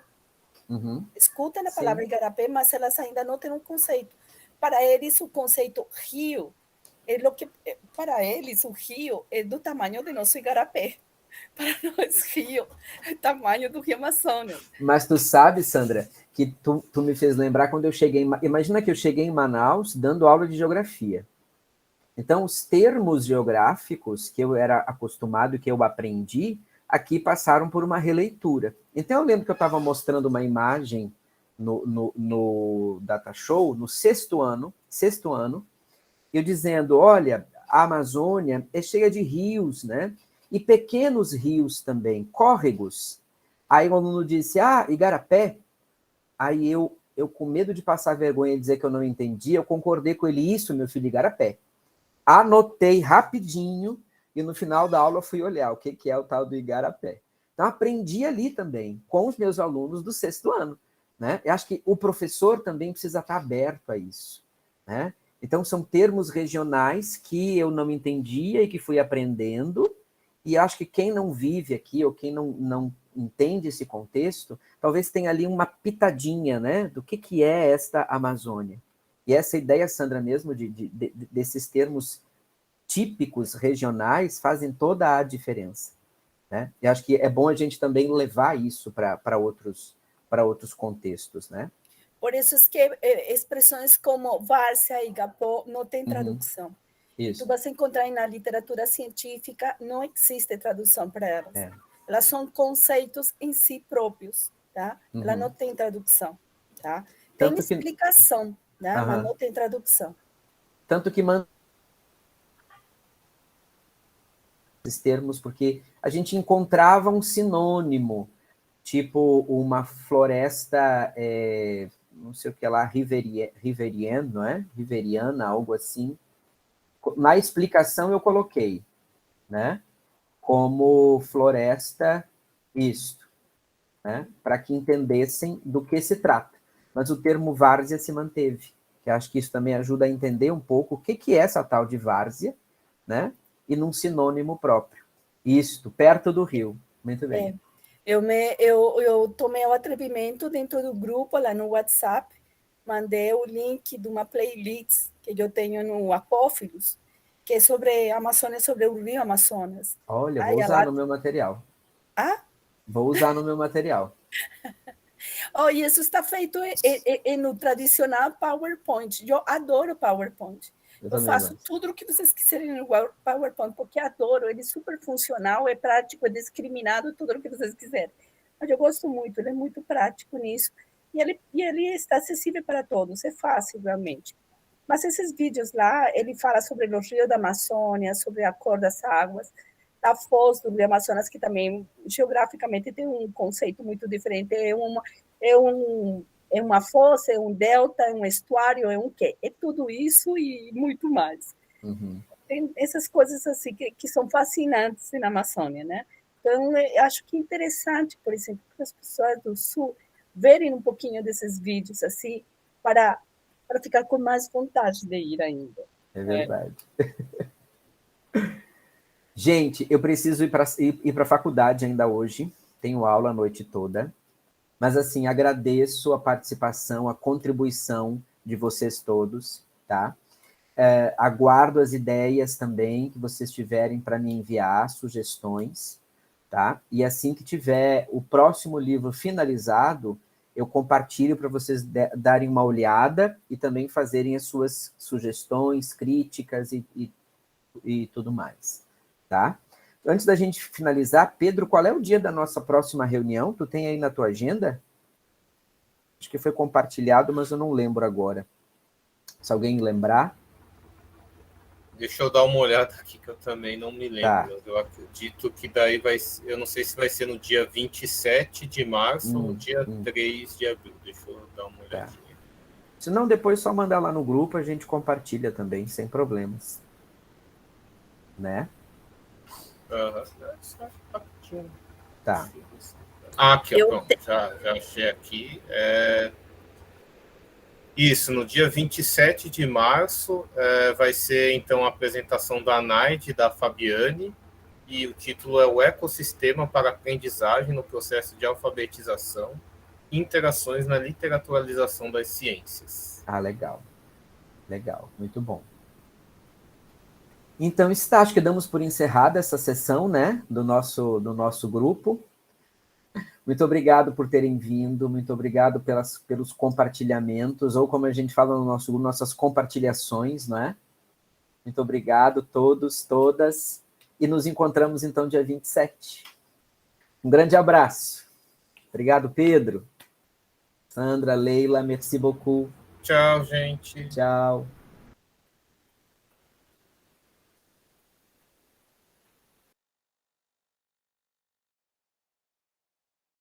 Escutam a palavra igarapé, mas elas ainda não têm um conceito. Para eles, o conceito rio para eles, o rio é do tamanho do nosso igarapé. Para nós, rio é o tamanho do Rio Amazonas. Mas tu sabe, Sandra, que tu me fez lembrar quando eu cheguei... Imagina que eu cheguei em Manaus dando aula de geografia. Então, os termos geográficos que eu era acostumado, que eu aprendi, aqui passaram por uma releitura. Então, eu lembro que eu estava mostrando uma imagem no Data Show, no sexto ano, eu dizendo, olha, a Amazônia é cheia de rios, né? E pequenos rios também, córregos. Aí o aluno disse, igarapé. Aí eu com medo de passar vergonha e dizer que eu não entendi, eu concordei com ele, isso, meu filho, igarapé. Anotei rapidinho e no final da aula fui olhar o que é o tal do igarapé. Então, aprendi ali também, com os meus alunos do sexto ano. Né? Eu acho que o professor também precisa estar aberto a isso. Né? Então, são termos regionais que eu não entendia e que fui aprendendo, e acho que quem não vive aqui, ou quem não entende esse contexto, talvez tenha ali uma pitadinha, né, do que é esta Amazônia. E essa ideia, Sandra, mesmo, desses termos típicos regionais fazem toda a diferença. Né? E acho que é bom a gente também levar isso para outros contextos, né? Por isso é que expressões como várzea e igapó não têm tradução. Isso. Tu vas encontrar na literatura científica, não existe tradução para elas. Elas são conceitos em si próprios, tá? Ela não tem tradução, tá? Tem explicação, né? Mas não tem tradução. Tanto que esses termos, porque a gente encontrava um sinônimo, tipo uma floresta, não sei o que lá, riveriana, não é? Riveriana, algo assim. Na explicação eu coloquei, né? Como floresta isto, né? Para que entendessem do que se trata. Mas o termo várzea se manteve, que acho que isso também ajuda a entender um pouco o que é essa tal de várzea, né? E num sinônimo próprio. Isto, perto do rio. Muito bem. Eu tomei o atrevimento dentro do grupo, lá no WhatsApp, mandei o link de uma playlist que eu tenho no Apófilos, que é sobre a Amazônia, sobre o Rio Amazonas. Olha, vou usar no meu material. Vou usar no meu material. E isso está feito no tradicional PowerPoint. Eu adoro PowerPoint. Eu faço tudo o que vocês quiserem no PowerPoint, porque adoro. Ele é super funcional, é prático, é discriminado, tudo o que vocês quiserem. Mas eu gosto muito, ele é muito prático nisso. E ele está acessível para todos, é fácil, realmente. Mas esses vídeos lá, ele fala sobre o rio da Amazônia, sobre a cor das águas, da foz do rio Amazonas, que também, geograficamente, tem um conceito muito diferente. É uma foz, é um delta, é um estuário, é um quê? É tudo isso e muito mais. Tem essas coisas assim que são fascinantes na Amazônia, né? Então, eu acho que é interessante, por exemplo, para as pessoas do Sul verem um pouquinho desses vídeos assim, para ficar com mais vontade de ir ainda. É verdade. Gente, eu preciso ir para a faculdade ainda hoje, tenho aula a noite toda, mas assim, agradeço a participação, a contribuição de vocês todos, tá? Aguardo as ideias também que vocês tiverem para me enviar, sugestões, tá? E assim que tiver o próximo livro finalizado, eu compartilho para vocês darem uma olhada e também fazerem as suas sugestões, críticas e tudo mais, tá? Antes da gente finalizar, Pedro, qual é o dia da nossa próxima reunião? Tu tem aí na tua agenda? Acho que foi compartilhado, mas eu não lembro agora. Se alguém lembrar. Deixa eu dar uma olhada aqui, que eu também não me lembro. Tá. Eu acredito que daí vai... Eu não sei se vai ser no dia 27 de março ou dia 3 de abril. Deixa eu dar uma olhadinha. Tá. Se não, depois só mandar lá no grupo, a gente compartilha também, sem problemas. Né? Tá. Aqui, ó, pronto. Já achei aqui. Isso, no dia 27 de março vai ser, então, a apresentação da Naide, da Fabiane, e o título é o Ecossistema para Aprendizagem no Processo de Alfabetização, Interações na Literaturalização das Ciências. Legal. Legal, muito bom. Então acho que damos por encerrada essa sessão, né, do nosso grupo. Muito obrigado por terem vindo, muito obrigado pelos compartilhamentos, ou como a gente fala no nosso grupo, nossas compartilhações, não é? Muito obrigado todos, todas, e nos encontramos então dia 27. Um grande abraço. Obrigado, Pedro. Sandra, Leila, merci beaucoup. Tchau, gente. Tchau.